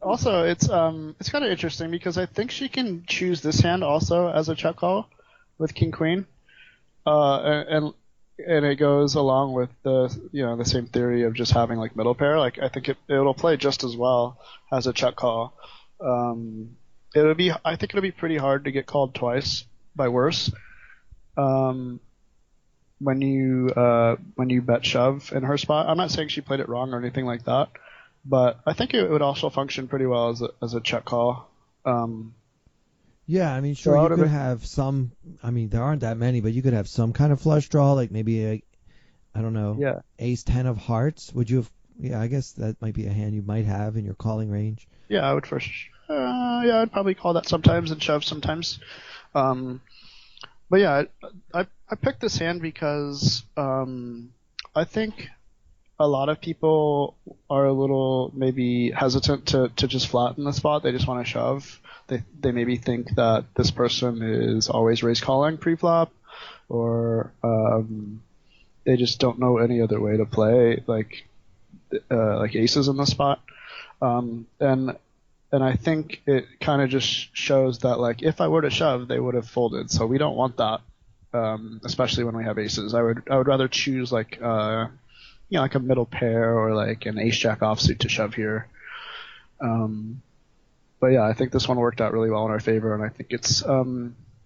[SPEAKER 3] Also, it's kind of interesting because I think she can choose this hand also as a check call with king queen, and it goes along with the same theory of just having like middle pair. Like I think it'll play just as well as a check call, I think it'll be pretty hard to get called twice by worse. When you bet shove in her spot. I'm not saying she played it wrong or anything like that, but I think it would also function pretty well as a check call.
[SPEAKER 2] Yeah, I mean, sure,
[SPEAKER 3] So
[SPEAKER 2] you could have some. I mean, there aren't that many, but you could have some kind of flush draw, like maybe I don't know,
[SPEAKER 3] Yeah.
[SPEAKER 2] ace 10 of hearts. Would you have? Yeah, I guess that might be a hand you might have in your calling range.
[SPEAKER 3] Yeah, I would first. Yeah, I'd probably call that sometimes and shove sometimes. But yeah, I picked this hand because I think a lot of people are a little maybe hesitant to just flatten the spot. They just want to shove. They maybe think that this person is always raise calling pre-flop, or they just don't know any other way to play like aces in the spot. And I think it kind of just shows that, like, if I were to shove, they would have folded. So we don't want that, especially when we have aces. I would rather choose like like a middle pair or like an ace jack offsuit to shove here. But yeah, I think this one worked out really well in our favor, and I think it's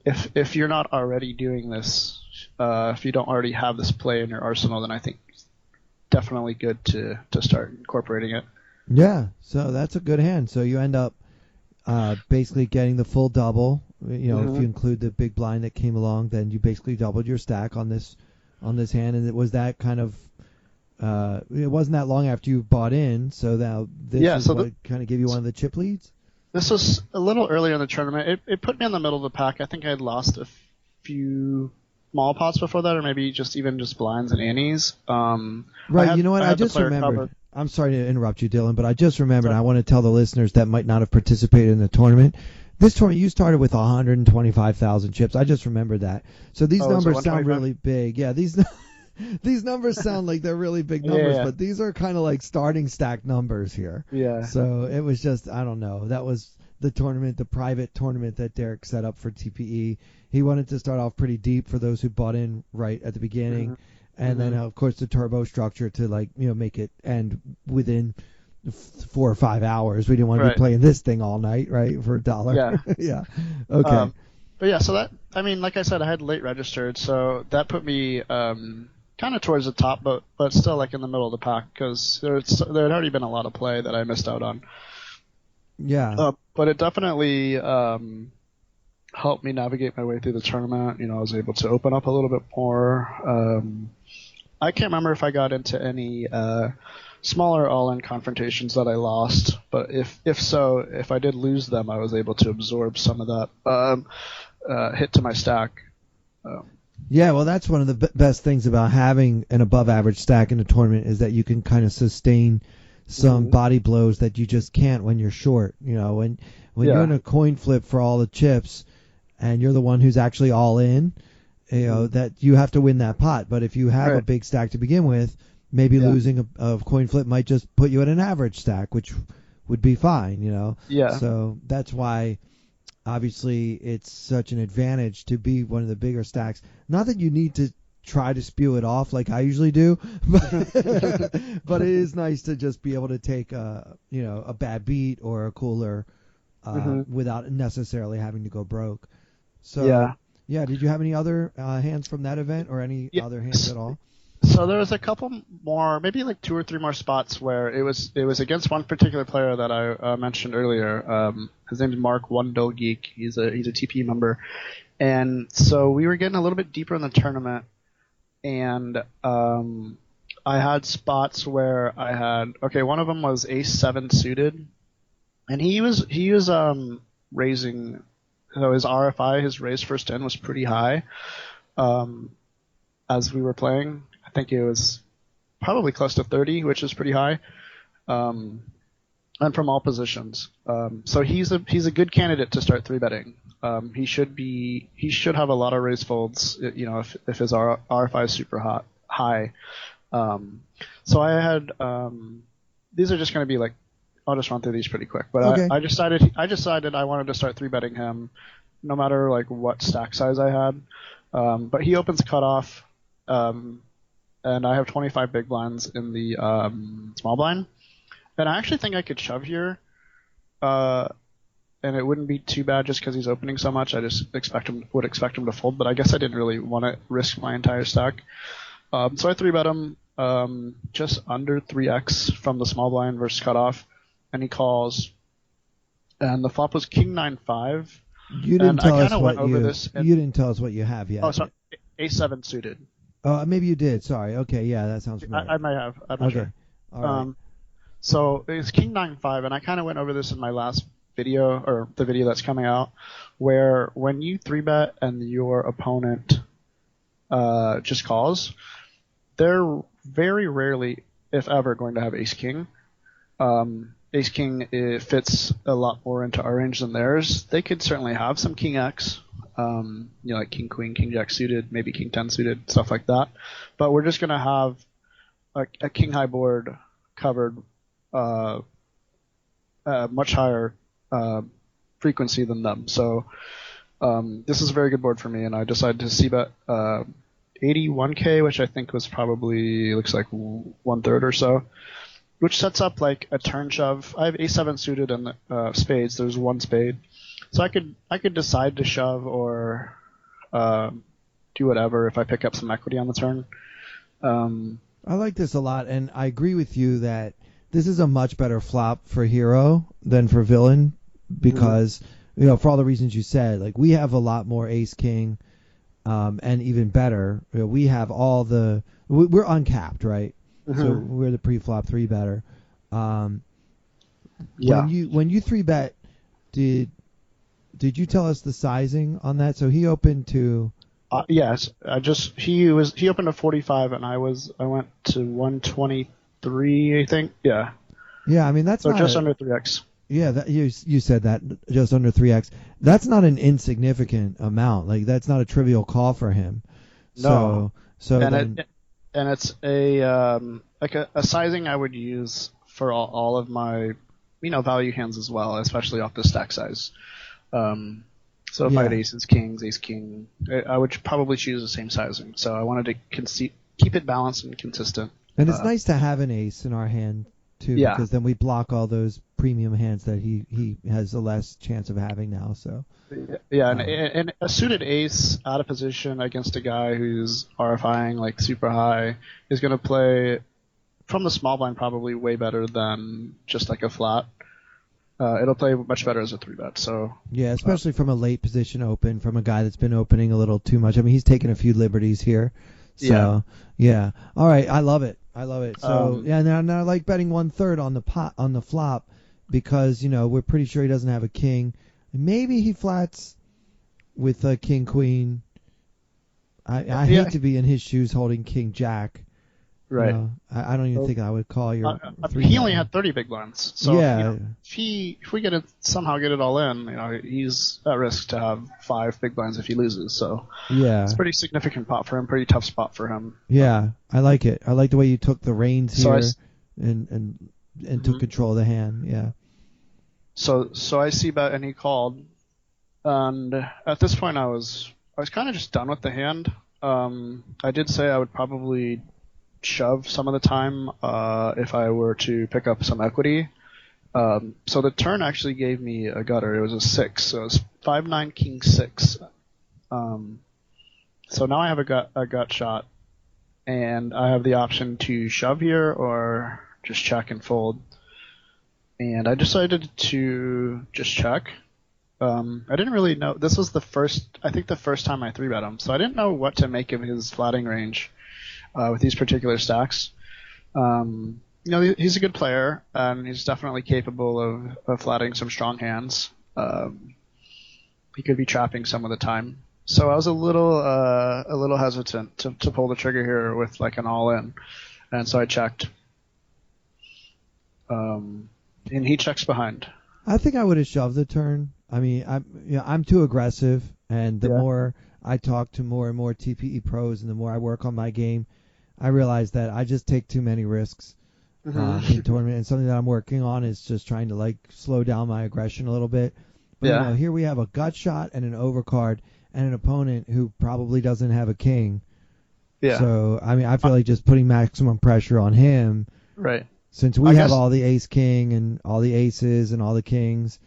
[SPEAKER 3] if you're not already doing this, if you don't already have this play in your arsenal, then I think it's definitely good to start incorporating it.
[SPEAKER 2] Yeah, so that's a good hand. So you end up basically getting the full double. You know, if you include the big blind that came along, then you basically doubled your stack on this hand. And it was that kind of it wasn't that long after you bought in. So now this is what kind of gave you one of the chip leads.
[SPEAKER 3] This was a little earlier in the tournament. It put me in the middle of the pack. I think I had lost a few small pots before that, or maybe just blinds and annies.
[SPEAKER 2] Right. You know what? I just remembered. Covered. I'm sorry to interrupt you, Dylan, but I just remembered. I want to tell the listeners that might not have participated in the tournament. This tournament, you started with 125,000 chips. I just remembered that. So these numbers sound really big. Yeah, these numbers sound like they're really big numbers, but these are kind of like starting stack numbers here.
[SPEAKER 3] Yeah.
[SPEAKER 2] So it was just, I don't know. That was the tournament, the private tournament that Derek set up for TPE. He wanted to start off pretty deep for those who bought in right at the beginning. And then, of course, the turbo structure to, make it end within 4 or 5 hours. We didn't want to be playing this thing all night, right, for $1.
[SPEAKER 3] Yeah.
[SPEAKER 2] Yeah. Okay.
[SPEAKER 3] But yeah, so that, I mean, like I said, I had late registered, so that put me kind of towards the top, but still like in the middle of the pack, because there had already been a lot of play that I missed out on.
[SPEAKER 2] Yeah.
[SPEAKER 3] But it definitely helped me navigate my way through the tournament. I was able to open up a little bit more. I can't remember if I got into any smaller all-in confrontations that I lost, but if so, if I did lose them, I was able to absorb some of that hit to my stack.
[SPEAKER 2] Yeah, well, that's one of the best things about having an above-average stack in a tournament is that you can kind of sustain some body blows that you just can't when you're short. When you're in a coin flip for all the chips, and you're the one who's actually all in, that you have to win that pot. But if you have a big stack to begin with, maybe losing a coin flip might just put you at an average stack, which would be fine,
[SPEAKER 3] Yeah.
[SPEAKER 2] So that's why, obviously, it's such an advantage to be one of the bigger stacks. Not that you need to try to spew it off like I usually do, but it is nice to just be able to take a bad beat or a cooler without necessarily having to go broke. So yeah, did you have any other hands from that event or any other hands at all?
[SPEAKER 3] So there was a couple more, maybe like 2 or 3 more spots where it was against one particular player that I mentioned earlier. His name is Mark Wundle Geek. He's a TPE member, and so we were getting a little bit deeper in the tournament, and I had spots where I had one of them was ace 7 suited, and he was raising. So his RFI, his raise first in, was pretty high as we were playing. I think it was probably close to 30, which is pretty high, and from all positions. So he's a good candidate to start 3-betting. He should have a lot of raise folds, if his RFI is super high. So I had these are just going to be like. I'll just run through these pretty quick. But I decided I wanted to start 3-betting him, no matter like what stack size I had. But he opens cutoff, and I have 25 big blinds in the small blind, and I actually think I could shove here. and it wouldn't be too bad just because he's opening so much. I just would expect him to fold, but I guess I didn't really want to risk my entire stack. So I 3-bet him just under 3x from the small blind versus cutoff, and he calls. And the flop was King 9-5.
[SPEAKER 2] You didn't tell us what
[SPEAKER 3] you
[SPEAKER 2] didn't tell us what you have yet.
[SPEAKER 3] Oh, sorry, A7 suited.
[SPEAKER 2] Oh, maybe you did. Sorry. Okay, yeah, that sounds familiar.
[SPEAKER 3] I may have. I'm not sure.
[SPEAKER 2] All right.
[SPEAKER 3] So it's King 9-5, and I kind of went over this in my last video, or the video that's coming out, where when you 3-bet and your opponent just calls, they're very rarely, if ever, going to have Ace King. Ace King, it fits a lot more into our range than theirs. They could certainly have some King X, like King Queen, King Jack suited, maybe King 10 suited, stuff like that. But we're just going to have a King High board covered much higher frequency than them. So this is a very good board for me, and I decided to c-bet 81k, which I think was probably, looks like 1/3 or so, which sets up like a turn shove. I have A7 suited and spades. There's one spade, so I could decide to shove or do whatever if I pick up some equity on the turn.
[SPEAKER 2] I like this a lot, and I agree with you that this is a much better flop for hero than for villain because for all the reasons you said. Like, we have a lot more Ace King, and even better, we have all the we're uncapped, right? So we're the pre-flop 3-better. When you 3-bet, did you tell us the sizing on that? So he opened to.
[SPEAKER 3] Yes, he opened to 45 and I went to 123, I think. Yeah.
[SPEAKER 2] Yeah, I mean that's
[SPEAKER 3] so just under 3x.
[SPEAKER 2] Yeah, you said that, just under 3x. That's not an insignificant amount. Like, that's not a trivial call for him.
[SPEAKER 3] No.
[SPEAKER 2] And
[SPEAKER 3] it's a sizing I would use for all of my value hands as well, especially off the stack size. So if I had aces, kings, ace king, I would probably choose the same sizing. So I wanted to keep it balanced and consistent.
[SPEAKER 2] And it's nice to have an ace in our hand too, because then we block all those premium hands that he has a less chance of having now. So
[SPEAKER 3] and a suited ace out of position against a guy who's RFIing like super high is going to play from the small blind probably way better than just like a flat. It'll play much better as a 3-bet. So
[SPEAKER 2] yeah, especially from a late position open, from a guy that's been opening a little too much. I mean, he's taken a few liberties here. So yeah. All right, I love it. So now I like betting 1/3 on the flop because we're pretty sure he doesn't have a king. Maybe he flats with a king queen. I hate to be in his shoes holding king jack.
[SPEAKER 3] Right.
[SPEAKER 2] I don't even think I would call your.
[SPEAKER 3] He only had 30 big blinds. So
[SPEAKER 2] yeah.
[SPEAKER 3] if we somehow get it all in, he's at risk to have 5 big blinds if he loses. So
[SPEAKER 2] yeah,
[SPEAKER 3] it's a pretty significant pot for him, pretty tough spot for him.
[SPEAKER 2] Yeah, I like it. I like the way you took the reins here and took control of the hand. Yeah.
[SPEAKER 3] So I see bet and he called, and at this point I was kind of just done with the hand. I did say I would probably shove some of the time if I were to pick up some equity. So the turn actually gave me a gutter. It was a 6, so it was 5-9 king 6. So now I have a gut shot, and I have the option to shove here or just check and fold. And I decided to just check. I didn't really know. This was the first time I 3-bet him, so I didn't know what to make of his flatting range with these particular stacks. He's a good player, and he's definitely capable of flatting some strong hands. He could be trapping some of the time. So I was a little hesitant to pull the trigger here with like an all-in, and so I checked. And he checks behind.
[SPEAKER 2] I think I would have shoved the turn. I mean, I'm too aggressive, and the more I talk to more and more TPE pros, and the more I work on my game, I realize that I just take too many risks in tournament. And something that I'm working on is just trying to like slow down my aggression a little bit. But here we have a gut shot and an overcard and an opponent who probably doesn't have a king. Yeah. So I mean, I feel like just putting maximum pressure on him.
[SPEAKER 3] Right.
[SPEAKER 2] Since we have all the ace king and all the aces and all the kings,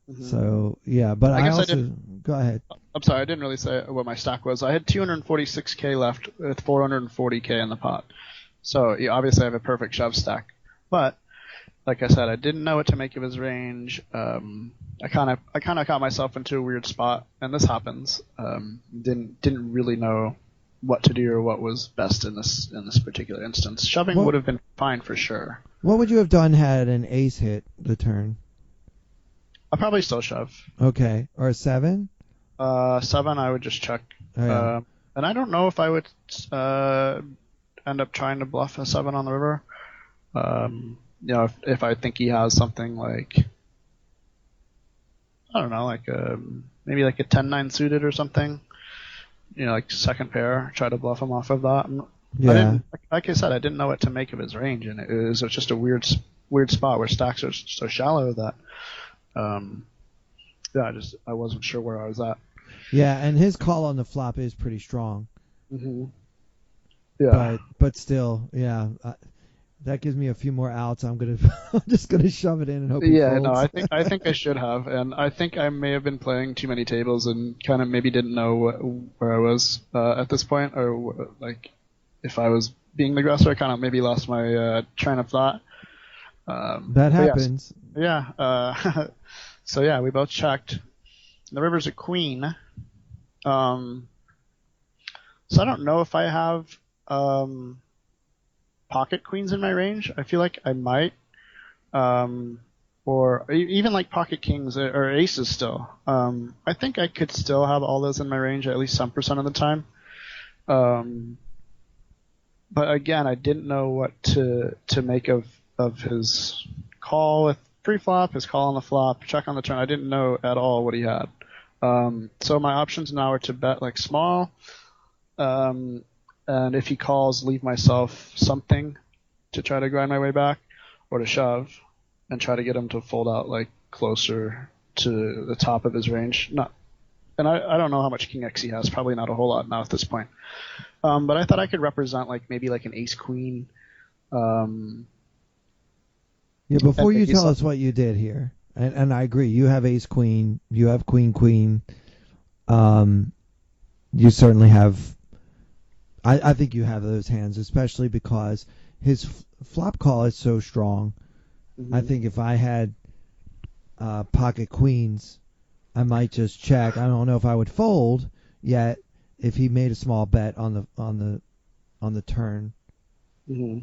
[SPEAKER 3] Mm-hmm.
[SPEAKER 2] So yeah, but I also go ahead.
[SPEAKER 3] I'm sorry, I didn't really say what my stack was. I had 246k left with 440k in the pot. So obviously I have a perfect shove stack. But like I said, I didn't know what to make of his range. I kind of got myself into a weird spot, and this happens. Didn't really know what to do or what was best in this particular instance. Shoving would have been fine for sure.
[SPEAKER 2] What would you have done had an ace hit the turn?
[SPEAKER 3] I'd probably still shove.
[SPEAKER 2] Okay, or a 7?
[SPEAKER 3] 7, I would just check.
[SPEAKER 2] Oh, yeah.
[SPEAKER 3] And I don't know if I would end up trying to bluff a 7 on the river. If I think he has something like, I don't know, like maybe like a 10-9 suited or something. Like second pair, try to bluff him off of that.
[SPEAKER 2] Yeah.
[SPEAKER 3] Like I said, I didn't know what to make of his range, and it was just a weird spot where stacks are so shallow that, I wasn't sure where I was at.
[SPEAKER 2] Yeah, and his call on the flop is pretty strong.
[SPEAKER 3] Mm-hmm. Yeah.
[SPEAKER 2] But still, yeah, that gives me a few more outs. I'm just gonna shove it in and hope he folds.
[SPEAKER 3] No, I think I should have, and I think I may have been playing too many tables and kind of maybe didn't know where I was at this point, or like if I was being the aggressor. I kind of maybe lost my train of thought.
[SPEAKER 2] That happens.
[SPEAKER 3] Yes. Yeah. So yeah, we both checked. The river's a queen. So I don't know if I have pocket queens in my range. I feel like I might, or even like pocket kings or aces still. I think I could still have all those in my range at least some percent of the time. But again, I didn't know what to make of his call with pre-flop, his call on the flop, check on the turn. I didn't know at all what he had. So my options now are to bet like small, and if he calls, leave myself something to try to grind my way back, or to shove and try to get him to fold out like closer to the top of his range. And I don't know how much King X he has. Probably not a whole lot now at this point. But I thought I could represent like maybe like an ace queen.
[SPEAKER 2] Yeah, before you tell us what you did here, and I agree, you have ace queen, you have queen queen. You certainly have. I think you have those hands, especially because his flop call is so strong. Mm-hmm. I think if I had pocket queens, I might just check. I don't know if I would fold yet if he made a small bet on the turn. Mm-hmm.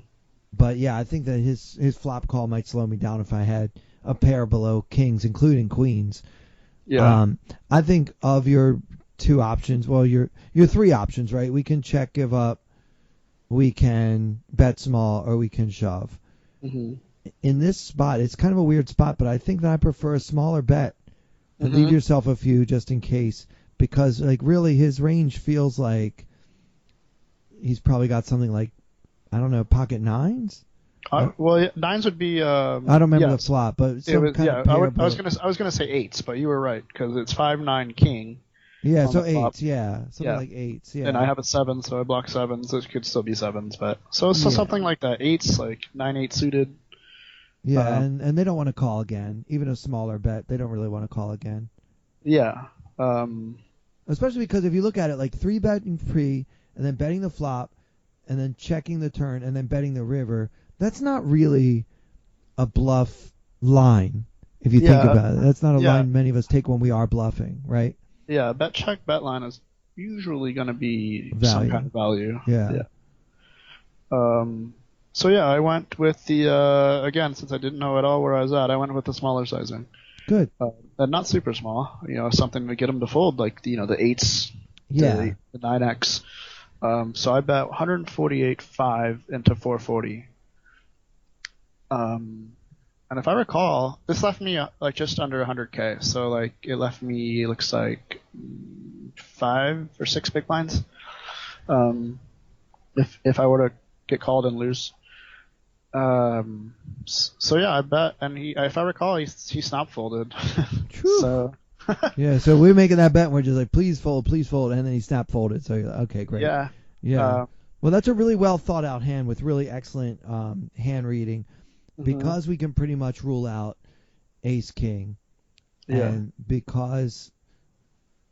[SPEAKER 2] But yeah, I think that his flop call might slow me down if I had a pair below kings, including queens.
[SPEAKER 3] Yeah.
[SPEAKER 2] I think of your two options, well, your three options, right? We can check, give up, we can bet small, or we can shove. Mm-hmm. In this spot, it's kind of a weird spot, but I think that I prefer a smaller bet and leave yourself a few just in case, because like really his range feels like he's probably got something like, I don't know, pocket nines.
[SPEAKER 3] Well, nines would be.
[SPEAKER 2] I don't remember the flop, but some kind of pair.
[SPEAKER 3] I was gonna say eights, but you were right because it's 5-9 king.
[SPEAKER 2] Yeah, so eights. Yeah, something like eights. Yeah,
[SPEAKER 3] and I have a 7, so I block 7s. It could still be 7s, but so something like that. Eights, like 9-8 suited.
[SPEAKER 2] Yeah, and they don't want to call again. Even a smaller bet, they don't really want to call again.
[SPEAKER 3] Yeah.
[SPEAKER 2] Especially because if you look at it, like 3-betting pre, and then betting the flop, and then checking the turn, and then betting the river, that's not really a bluff line, if you think about it. That's not a line many of us take when we are bluffing, right?
[SPEAKER 3] Yeah, bet check, bet line is usually going to be some kind of value.
[SPEAKER 2] Yeah.
[SPEAKER 3] So yeah, I went with the, again, since I didn't know at all where I was at, I went with the smaller sizing.
[SPEAKER 2] Good.
[SPEAKER 3] And not super small, something to get them to fold, like, the 8s, the 9x. So I bet 148.5 into 440. And if I recall, this left me like just under 100K. So like it left me, looks like 5 or 6 big blinds. If I were to get called and lose. So yeah, I bet, and if I recall, he snap folded. So.
[SPEAKER 2] Yeah, so we're making that bet and we're just like, please fold, and then he snap folded. So you're like, okay, great.
[SPEAKER 3] Yeah.
[SPEAKER 2] Well, that's a really well thought out hand with really excellent hand reading, because we can pretty much rule out ace king.
[SPEAKER 3] Yeah.
[SPEAKER 2] And because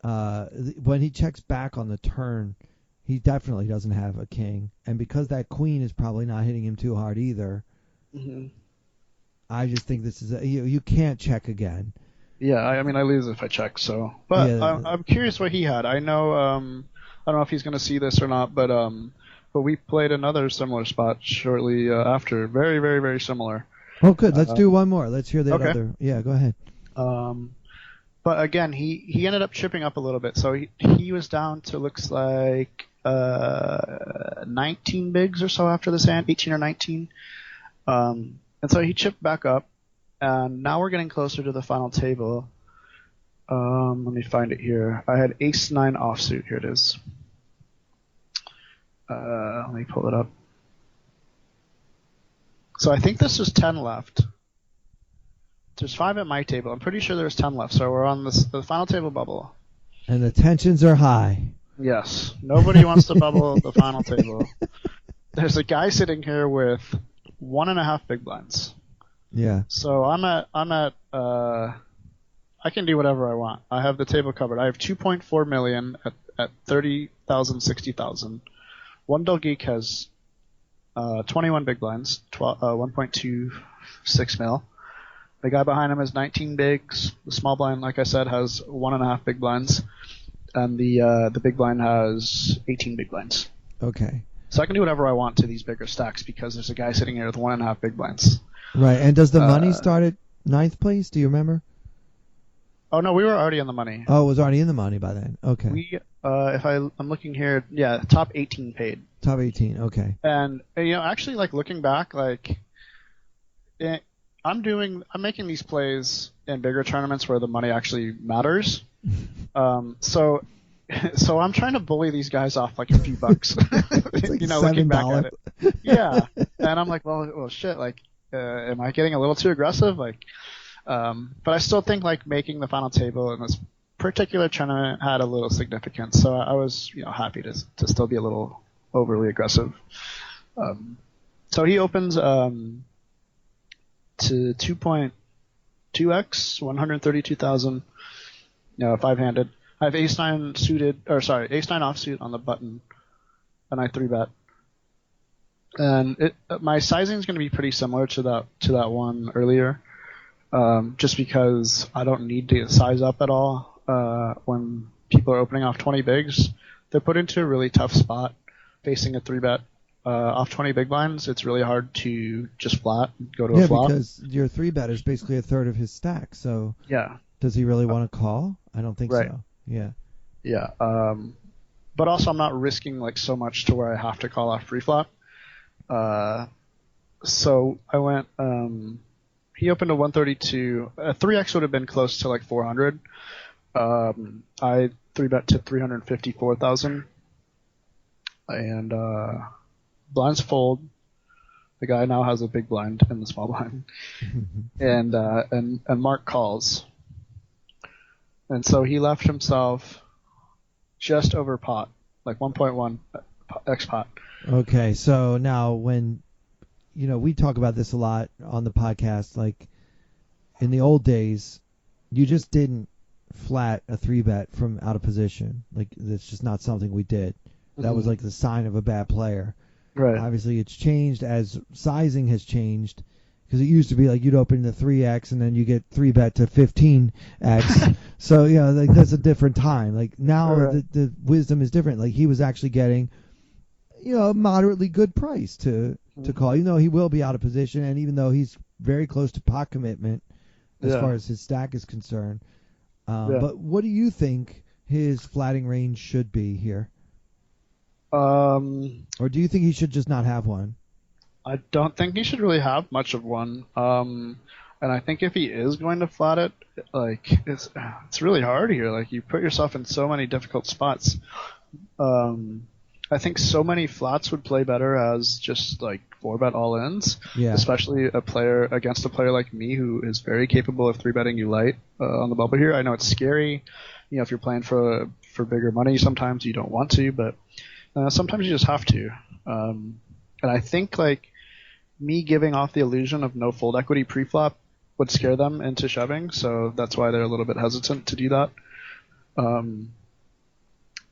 [SPEAKER 2] when he checks back on the turn, he definitely doesn't have a king. And because that queen is probably not hitting him too hard either,
[SPEAKER 3] Mm-hmm.
[SPEAKER 2] I just think this is you can't check again.
[SPEAKER 3] Yeah, I mean, I lose if I check, so. But
[SPEAKER 2] Yeah.
[SPEAKER 3] I'm curious what he had. I know, I don't know if he's going to see this or not, but we played another similar spot shortly after. Very, very, very similar.
[SPEAKER 2] Oh, good. Let's do one more. Let's hear the
[SPEAKER 3] okay.
[SPEAKER 2] other. Yeah, go ahead.
[SPEAKER 3] But again, he ended up chipping up a little bit, so he was down to looks like 19 bigs or so after this hand, 18 or 19. And so he chipped back up. And now we're getting closer to the final table. Let me find it here. I had ace-9 offsuit. Here it is. Let me pull it up. So I think this is 10 left. There's 5 at my table. I'm pretty sure there's 10 left. So we're on the final table bubble.
[SPEAKER 2] And the tensions are high.
[SPEAKER 3] Yes. Nobody wants to bubble the final table. There's a guy sitting here with 1.5 big blinds.
[SPEAKER 2] Yeah.
[SPEAKER 3] So I'm at I can do whatever I want. I have the table covered. I have 2.4 million at 30,000, 60,000. One Dull Geek has 21 big blinds, 1.26 mil. The guy behind him has 19 bigs. The small blind, like I said, has 1.5 big blinds, and the big blind has 18 big blinds.
[SPEAKER 2] Okay.
[SPEAKER 3] So I can do whatever I want to these bigger stacks because there's a guy sitting here with 1.5 big blinds.
[SPEAKER 2] Right, and does the money start at 9th place? Do you remember?
[SPEAKER 3] Oh no, we were already in the money.
[SPEAKER 2] Oh, it was already in the money by then. Okay.
[SPEAKER 3] We, I'm looking here, yeah, top 18 paid.
[SPEAKER 2] Top 18. Okay.
[SPEAKER 3] And actually, like looking back, like I'm making these plays in bigger tournaments where the money actually matters. So I'm trying to bully these guys off like a few bucks.
[SPEAKER 2] It's like
[SPEAKER 3] looking back
[SPEAKER 2] $7.
[SPEAKER 3] at it. Yeah, and I'm like, well, shit, like. Am I getting a little too aggressive? But I still think like making the final table in this particular tournament had a little significance. So I was, happy to still be a little overly aggressive. So he opens to 2.2x, 132,000, 5-handed. I have ace-9 ace-9 offsuit on the button, and I 3-bet. And my sizing is going to be pretty similar to that one earlier, just because I don't need to size up at all. When people are opening off 20 bigs, they're put into a really tough spot facing a 3-bet off 20 big blinds. It's really hard to just flat go to a flop.
[SPEAKER 2] Yeah, because your 3-bet is basically a third of his stack. So
[SPEAKER 3] yeah,
[SPEAKER 2] does he really want to call? I don't think
[SPEAKER 3] right.
[SPEAKER 2] so. Yeah.
[SPEAKER 3] Yeah. But also I'm not risking like so much to where I have to call off pre-flop. So I went, he opened a 132, 3x would have been close to like 400. I 3-bet to 354,000 and, blinds fold. The guy now has a big blind and the small blind and Mark calls. And so he left himself just over pot, like 1.1 x pot.
[SPEAKER 2] Okay, so now when, we talk about this a lot on the podcast, like in the old days, you just didn't flat a 3-bet from out of position. Like that's just not something we did. That was like the sign of a bad player.
[SPEAKER 3] Right.
[SPEAKER 2] Obviously, it's changed as sizing has changed. Because it used to be like you'd open the 3x and then you get 3-bet to 15x. So, like that's a different time. Like now the wisdom is different. Like he was actually getting, a moderately good price to call. He will be out of position, and even though he's very close to pot commitment as far as his stack is concerned. But what do you think his flatting range should be here? Or do you think he should just not have one?
[SPEAKER 3] I don't think he should really have much of one. And I think if he is going to flat it, like it's really hard here. Like you put yourself in so many difficult spots. I think so many flats would play better as just like 4-bet all-ins, especially against a player like me who is very capable of 3-betting you light on the bubble here. I know it's scary. If you're playing for bigger money, sometimes you don't want to, but sometimes you just have to. And I think like me giving off the illusion of no fold equity pre-flop would scare them into shoving, so that's why they're a little bit hesitant to do that.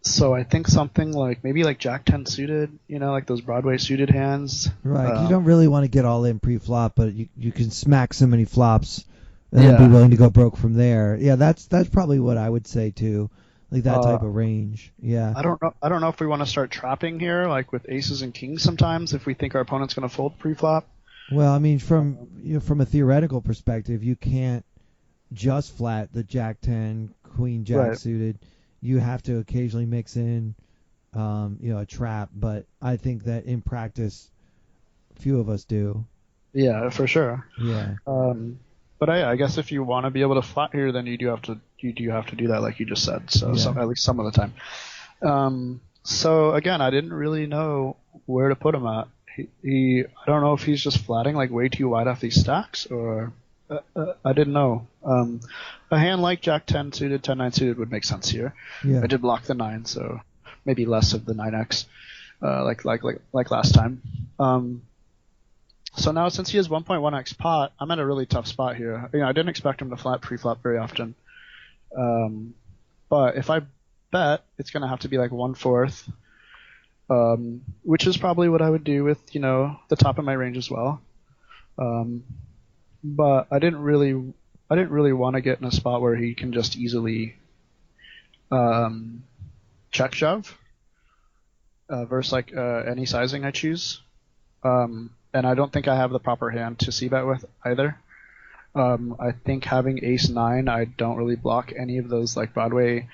[SPEAKER 3] So I think something like maybe like Jack 10 suited, like those Broadway suited hands.
[SPEAKER 2] Right. You don't really want to get all in pre-flop, but you can smack so many flops and then be willing to go broke from there. Yeah, that's probably what I would say too. Like that type of range. Yeah.
[SPEAKER 3] I don't know if we want to start trapping here, like with aces and kings sometimes, if we think our opponent's going to fold pre-flop.
[SPEAKER 2] Well, I mean, from a theoretical perspective, you can't just flat the Jack 10, Queen Jack suited. You have to occasionally mix in, a trap. But I think that in practice, few of us do.
[SPEAKER 3] Yeah, for sure.
[SPEAKER 2] Yeah.
[SPEAKER 3] But I guess if you want to be able to flat here, then you do have to do that, like you just said. So at least some of the time. So again, I didn't really know where to put him at. I don't know if he's just flatting like way too wide off these stacks, or I didn't know. A hand like Jack 10 suited, 10-9 suited would make sense here.
[SPEAKER 2] Yeah.
[SPEAKER 3] I did block the 9, so maybe less of the 9x, like last time. So now since he has 1.1x pot, I'm at a really tough spot here. I didn't expect him to flat pre-flop very often. But if I bet, it's going to have to be like 1/4, which is probably what I would do with, the top of my range as well. But I didn't really want to get in a spot where he can just easily check shove versus like any sizing I choose. And I don't think I have the proper hand to c-bet with either. I think having ace 9, I don't really block any of those like Broadway,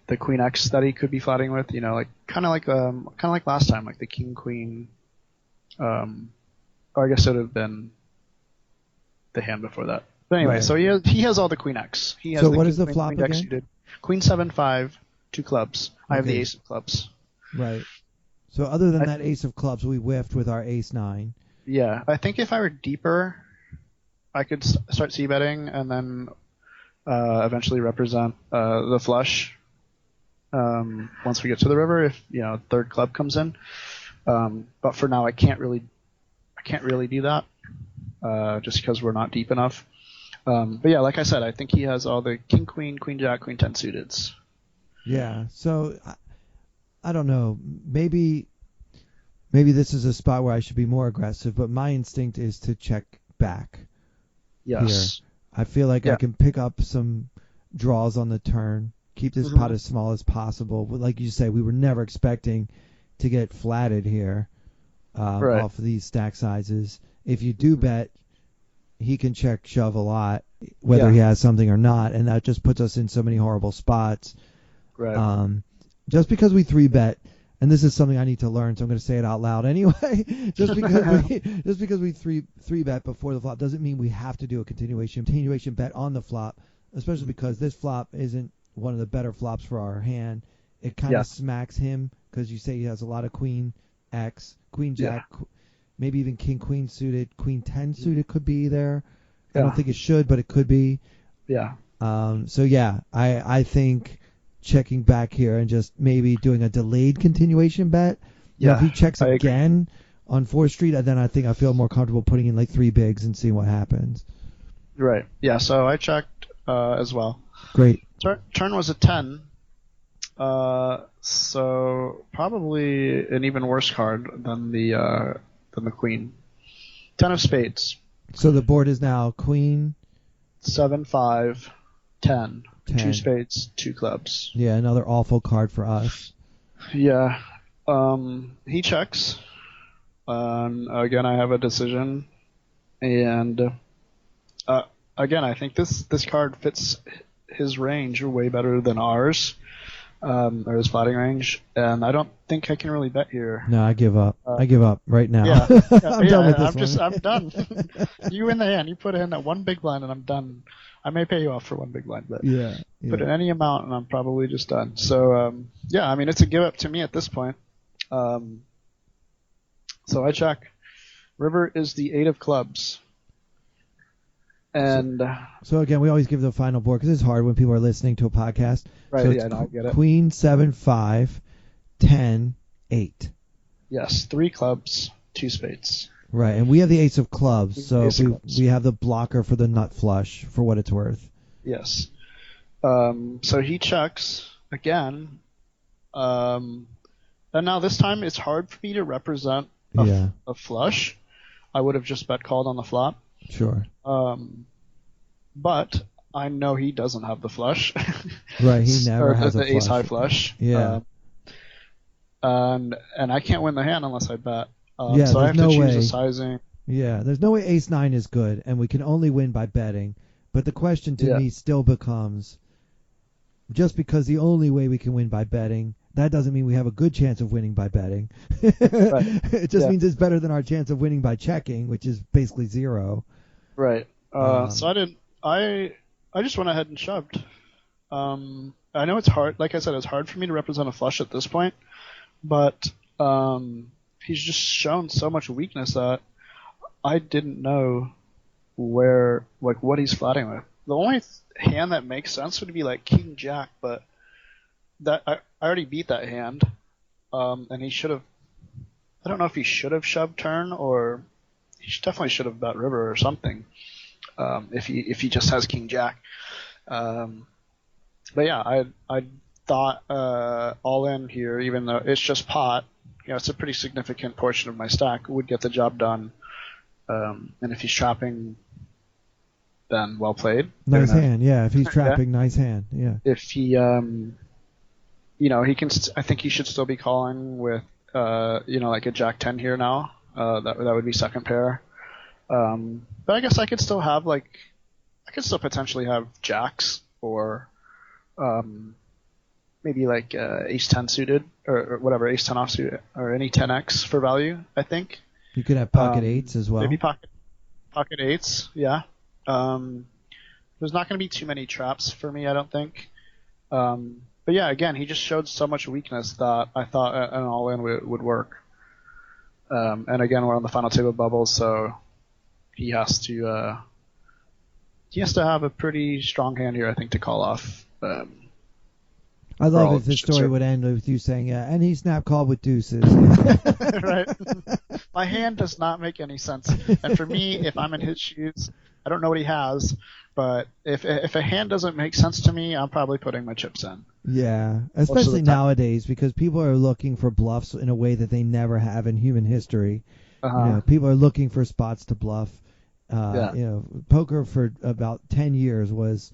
[SPEAKER 3] the queen X that he could be flatting with. Like kind of like last time, like the king queen. Or I guess it would have been the hand before that. But anyway, so he has all the queen X. He has
[SPEAKER 2] so
[SPEAKER 3] the
[SPEAKER 2] what is the
[SPEAKER 3] queen,
[SPEAKER 2] flop
[SPEAKER 3] queen X
[SPEAKER 2] again?
[SPEAKER 3] suited. Queen 7-5, 2 clubs. I have the ace of clubs.
[SPEAKER 2] Right. So other than that ace of clubs, we whiffed with our ace 9.
[SPEAKER 3] Yeah, I think if I were deeper, I could start c-betting and then eventually represent the flush once we get to the river if third club comes in. But for now, I can't really do that just because we're not deep enough. But yeah, like I said, I think he has all the king queen, queen jack, queen 10 suiteds.
[SPEAKER 2] Yeah. So I don't know. Maybe this is a spot where I should be more aggressive, but my instinct is to check back.
[SPEAKER 3] Yes.
[SPEAKER 2] Here. I feel like I can pick up some draws on the turn, keep this pot as small as possible. But like you say, we were never expecting to get flatted here off of these stack sizes. If you do bet, he can check shove a lot, whether he has something or not, and that just puts us in so many horrible spots.
[SPEAKER 3] Right.
[SPEAKER 2] Just because we 3-bet, and this is something I need to learn, so I'm going to say it out loud anyway. just because we 3-bet before the flop doesn't mean we have to do a continuation bet on the flop, especially because this flop isn't one of the better flops for our hand. It kind of smacks him because you say he has a lot of queen X, queen jack, maybe even king queen suited, queen 10 suited could be there. I don't think it should, but it could be.
[SPEAKER 3] Yeah.
[SPEAKER 2] I think checking back here and just maybe doing a delayed continuation bet. If he checks again on 4th Street, then I think I feel more comfortable putting in like 3 bigs and seeing what happens.
[SPEAKER 3] Right. Yeah, so I checked as well.
[SPEAKER 2] Great.
[SPEAKER 3] Turn was a 10. So probably an even worse card than the queen. 10 of spades.
[SPEAKER 2] So the board is now queen
[SPEAKER 3] 7-5, 10. 2 spades, 2 clubs.
[SPEAKER 2] Yeah, another awful card for us.
[SPEAKER 3] Yeah. He checks. Again, I have a decision. And again, I think this card fits his range way better than ours, or his flatting range. And I don't think I can really bet here.
[SPEAKER 2] No, I give up. I give up right now.
[SPEAKER 3] I'm
[SPEAKER 2] done with this
[SPEAKER 3] I'm done. You win the hand. You put in that 1 big blind, and I'm done. I may pay you off for 1 big blind, but put in any amount, and I'm probably just done. So, I mean, it's a give up to me at this point. So I check. River is the 8 of clubs. And
[SPEAKER 2] so again, we always give the final board because it's hard when people are listening to a podcast.
[SPEAKER 3] Right,
[SPEAKER 2] so
[SPEAKER 3] I get it.
[SPEAKER 2] Queen 7-5, 10, 8.
[SPEAKER 3] Yes, 3 clubs, 2 spades.
[SPEAKER 2] Right, and we have the ace of clubs, so
[SPEAKER 3] Ace of clubs.
[SPEAKER 2] we have the blocker for the nut flush, for what it's worth.
[SPEAKER 3] Yes. So he checks again. And now this time it's hard for me to represent a flush. I would have just bet called on the flop.
[SPEAKER 2] Sure.
[SPEAKER 3] But I know he doesn't have the flush.
[SPEAKER 2] Right, he never
[SPEAKER 3] or
[SPEAKER 2] has
[SPEAKER 3] the
[SPEAKER 2] a flush.
[SPEAKER 3] ace high flush.
[SPEAKER 2] Yeah.
[SPEAKER 3] And I can't win the hand unless I bet.
[SPEAKER 2] Yeah,
[SPEAKER 3] so I have
[SPEAKER 2] there's
[SPEAKER 3] to
[SPEAKER 2] no
[SPEAKER 3] choose
[SPEAKER 2] way.
[SPEAKER 3] a sizing.
[SPEAKER 2] Yeah, there's no way ace 9 is good, and we can only win by betting. But the question to me still becomes, just because the only way we can win by betting, that doesn't mean we have a good chance of winning by betting.
[SPEAKER 3] Right.
[SPEAKER 2] It just means it's better than our chance of winning by checking, which is basically 0.
[SPEAKER 3] Right. So I just went ahead and shoved. I know it's hard. Like I said, it's hard for me to represent a flush at this point, but he's just shown so much weakness that I didn't know what he's flatting with. The only hand that makes sense would be like King Jack, but that I already beat that hand, and he should have. I don't know if he should have shoved turn, or definitely should have bet river or something. If he just has King Jack. But yeah, I thought all in here, even though it's just pot, it's a pretty significant portion of my stack, would get the job done. And if he's trapping, then well played.
[SPEAKER 2] Nice hand, yeah. If he's trapping, nice hand, yeah.
[SPEAKER 3] If he, he can. I think he should still be calling with, like a Jack 10 here now. That would be second pair. But I guess I could still have potentially have jacks or maybe like ace 10 suited or whatever, ace 10 offsuit or any 10x for value, I think.
[SPEAKER 2] You could have pocket eights as well.
[SPEAKER 3] Maybe pocket eights, yeah. There's not going to be too many traps for me, I don't think. But yeah, again, he just showed so much weakness that I thought an all-in would work. And again, we're on the final table bubble, so he has to have a pretty strong hand here, I think, to call off.
[SPEAKER 2] I love if the story would end with you saying, and he snap called with deuces.
[SPEAKER 3] Right. My hand does not make any sense. And for me, if I'm in his shoes, I don't know what he has, but if a hand doesn't make sense to me, I'm probably putting my chips in.
[SPEAKER 2] Yeah, especially nowadays, because people are looking for bluffs in a way that they never have in human history. People are looking for spots to bluff. Poker for about 10 years was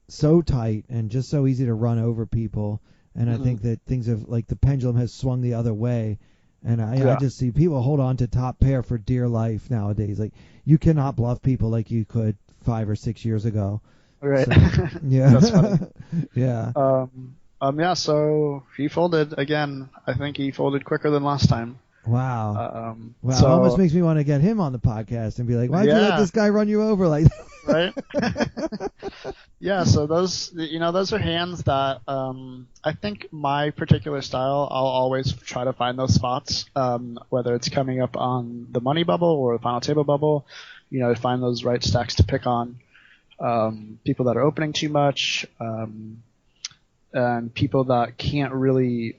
[SPEAKER 2] so tight and just so easy to run over people, and I think that things have, like, the pendulum has swung the other way, and I just see people hold on to top pair for dear life nowadays. Like, you cannot bluff people like you could 5 or 6 years ago.
[SPEAKER 3] Right.
[SPEAKER 2] So, yeah.
[SPEAKER 3] That's funny.
[SPEAKER 2] Yeah.
[SPEAKER 3] So he folded again. I think he folded quicker than last time.
[SPEAKER 2] Wow. Wow.
[SPEAKER 3] So,
[SPEAKER 2] it almost makes me want to get him on the podcast and be like, why'd you let this guy run you over like that?
[SPEAKER 3] Right? Yeah, so those are hands that I think my particular style, I'll always try to find those spots, whether it's coming up on the money bubble or the final table bubble, to find those right stacks to pick on. People that are opening too much, and people that can't really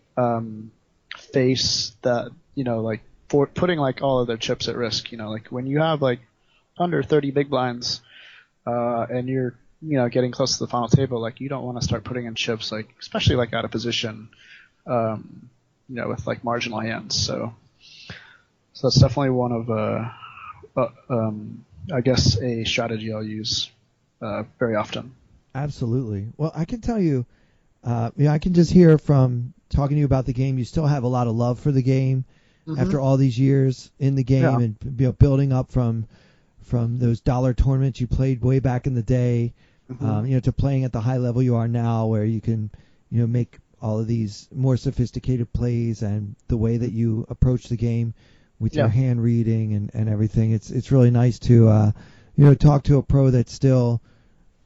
[SPEAKER 3] face that, like for putting like all of their chips at risk. Like when you have like under 30 big blinds, and you're getting close to the final table, like you don't want to start putting in chips, like especially like out of position, with like marginal hands. So that's definitely one of I guess a strategy I'll use very often.
[SPEAKER 2] Absolutely. Well, I can tell you, I can just hear from talking to you about the game, you still have a lot of love for the game after all these years in the game, and building up from those dollar tournaments you played way back in the day, to playing at the high level you are now, where you can, make all of these more sophisticated plays, and the way that you approach the game with your hand reading and everything. It's really nice to, talk to a pro that still,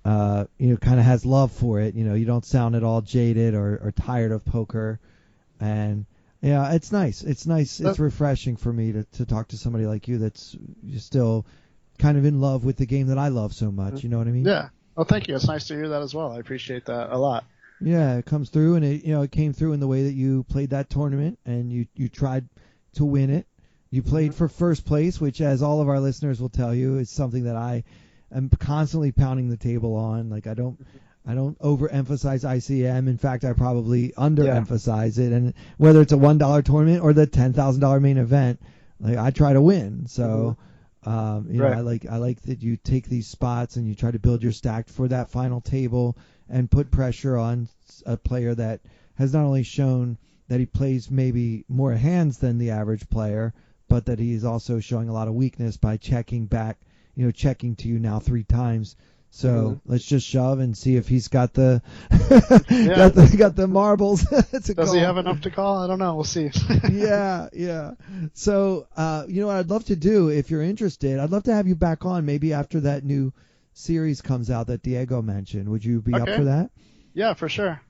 [SPEAKER 2] kind of has love for it. You don't sound at all jaded or tired of poker, and it's nice. It's nice. It's refreshing for me to talk to somebody like you that's still kind of in love with the game that I love so much. You know what I mean?
[SPEAKER 3] Yeah. Well, thank you. It's nice to hear that as well. I appreciate that a lot.
[SPEAKER 2] Yeah, it comes through, and it came through in the way that you played that tournament, and you tried to win it, You played for first place, which, as all of our listeners will tell you, is something that I am constantly pounding the table on. Like I don't overemphasize ICM. In fact, I probably underemphasize it. And whether it's a $1 tournament or the $10,000 main event, like I try to win. So, you know, I like that you take these spots and you try to build your stack for that final table and put pressure on a player that has not only shown that he plays maybe more hands than the average player, but that he is also showing a lot of weakness by checking back, you know, checking to you now 3 times. So let's just shove and see if he's got the got the marbles to
[SPEAKER 3] Does he have enough to call? I don't know. We'll see.
[SPEAKER 2] yeah. So, you know what I'd love to do, if you're interested, I'd love to have you back on maybe after that new series comes out that Diego mentioned. Would you be up for that?
[SPEAKER 3] Yeah, for sure.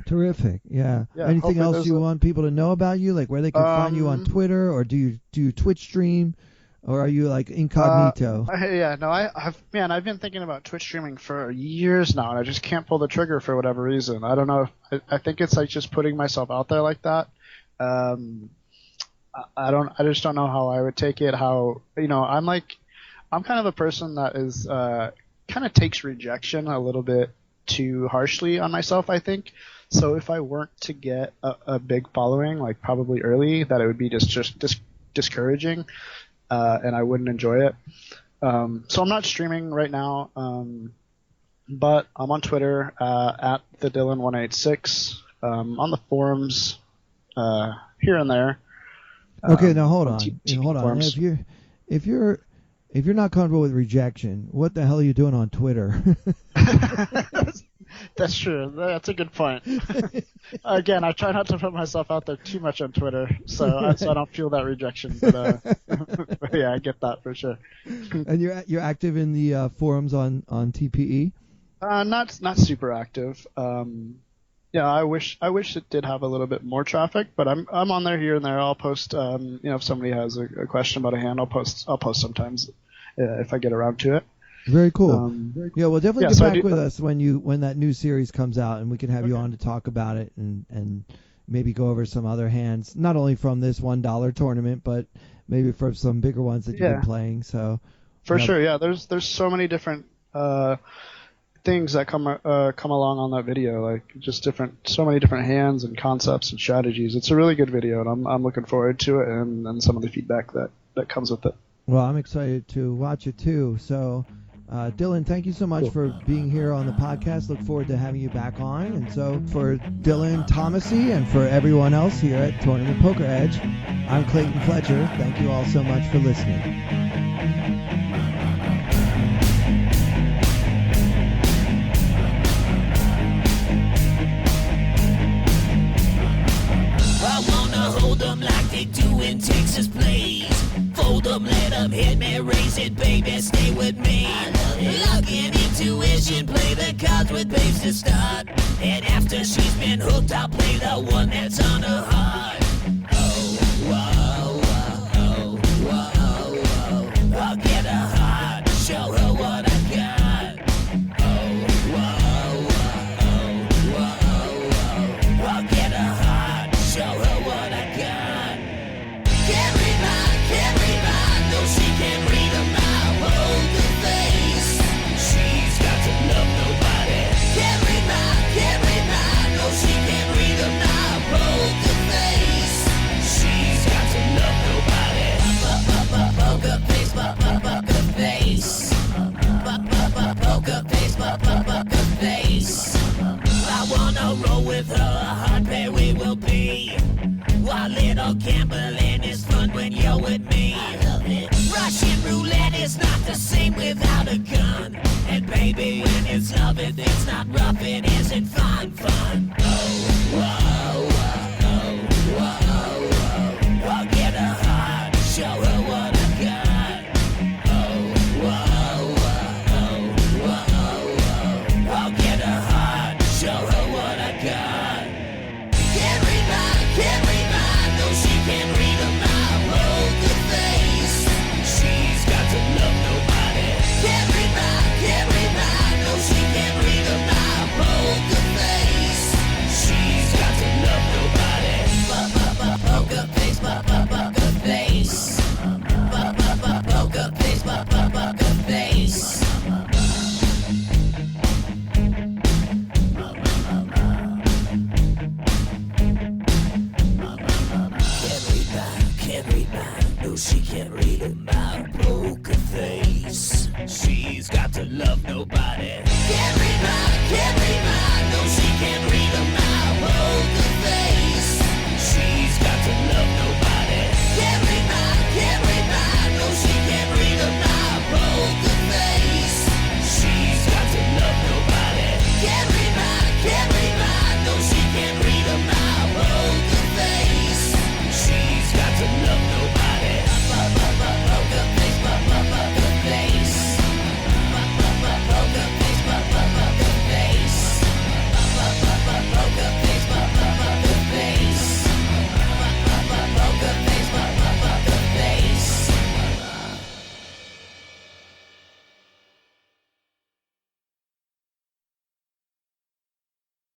[SPEAKER 2] Terrific. Yeah. Anything else you want people to know about you, like where they can find you on Twitter, or do you Twitch stream, or are you like incognito?
[SPEAKER 3] I've been thinking about Twitch streaming for years now, and I just can't pull the trigger for whatever reason. I don't know. I think it's like just putting myself out there like that. I just don't know how I would take it. How, you know, I'm kind of a person that is kind of takes rejection a little bit too harshly on myself, I think. So if I weren't to get a big following, like probably early, that it would be just discouraging, and I wouldn't enjoy it. So I'm not streaming right now, but I'm on Twitter at TheDylan186, on the forums here and there.
[SPEAKER 2] Okay, now hold on. If you're not comfortable with rejection, what the hell are you doing on Twitter?
[SPEAKER 3] That's true. That's a good point. Again, I try not to put myself out there too much on Twitter, so I don't feel that rejection. But yeah, I get that for sure.
[SPEAKER 2] And you're active in the forums on TPE?
[SPEAKER 3] Not super active. Yeah, I wish it did have a little bit more traffic, but I'm on there here and there. I'll post. You know, if somebody has a question about a hand, I'll post sometimes if I get around to it.
[SPEAKER 2] Very cool. Yeah, well, definitely get back with us when that new series comes out, and we can have you on to talk about it and maybe go over some other hands, not only from this $1 tournament, but maybe from some bigger ones that you've been playing. So
[SPEAKER 3] for sure, yeah. There's so many different things that come along on that video, like just so many different hands and concepts and strategies. It's a really good video, and I'm looking forward to it and some of the feedback that comes with it.
[SPEAKER 2] Well, I'm excited to watch it too. So. Dylan, thank you so much for being here on the podcast. Look forward to having you back on. And so for Dylan Thomassie and for everyone else here at Tournament Poker Edge, I'm Clayton Fletcher. Thank you all so much for listening.
[SPEAKER 4] I wanna hold them like they do in Texas Plays. Fold them, let them hit me, raise it, baby, stay with me. Luck and intuition, play the cards with babes to start. And after she's been hooked, I'll play the one that's on her heart. Oh, whoa, whoa, whoa, whoa. I'll get her heart, show her what I got. Oh, whoa, whoa, whoa, whoa. I'll get her heart, show her what I got. Can't read mine, no she can't read a mile. Poker face, she's got to love nobody. Can't read mine, no she can't read a mile. Poker face, she's got to love nobody. Poker face, poker face. Poker face, poker face. I wanna roll with her, a hard pair we will be. While little gambling is fun when you're with me. I love it. Russian roulette is not the same without a gun. And baby, when it's love, it's not rough, it isn't fun. Oh, whoa, whoa, whoa, whoa. I'll get her heart, show her what I got. Oh, whoa, whoa, whoa, whoa. I'll get her heart, show her what I got. Can't read mine, no she can't read a mile. Poker face, she's got to love nobody. Can't read mine, no she can't read a mile. Poker face, she's got to love nobody. everybody. Everybody,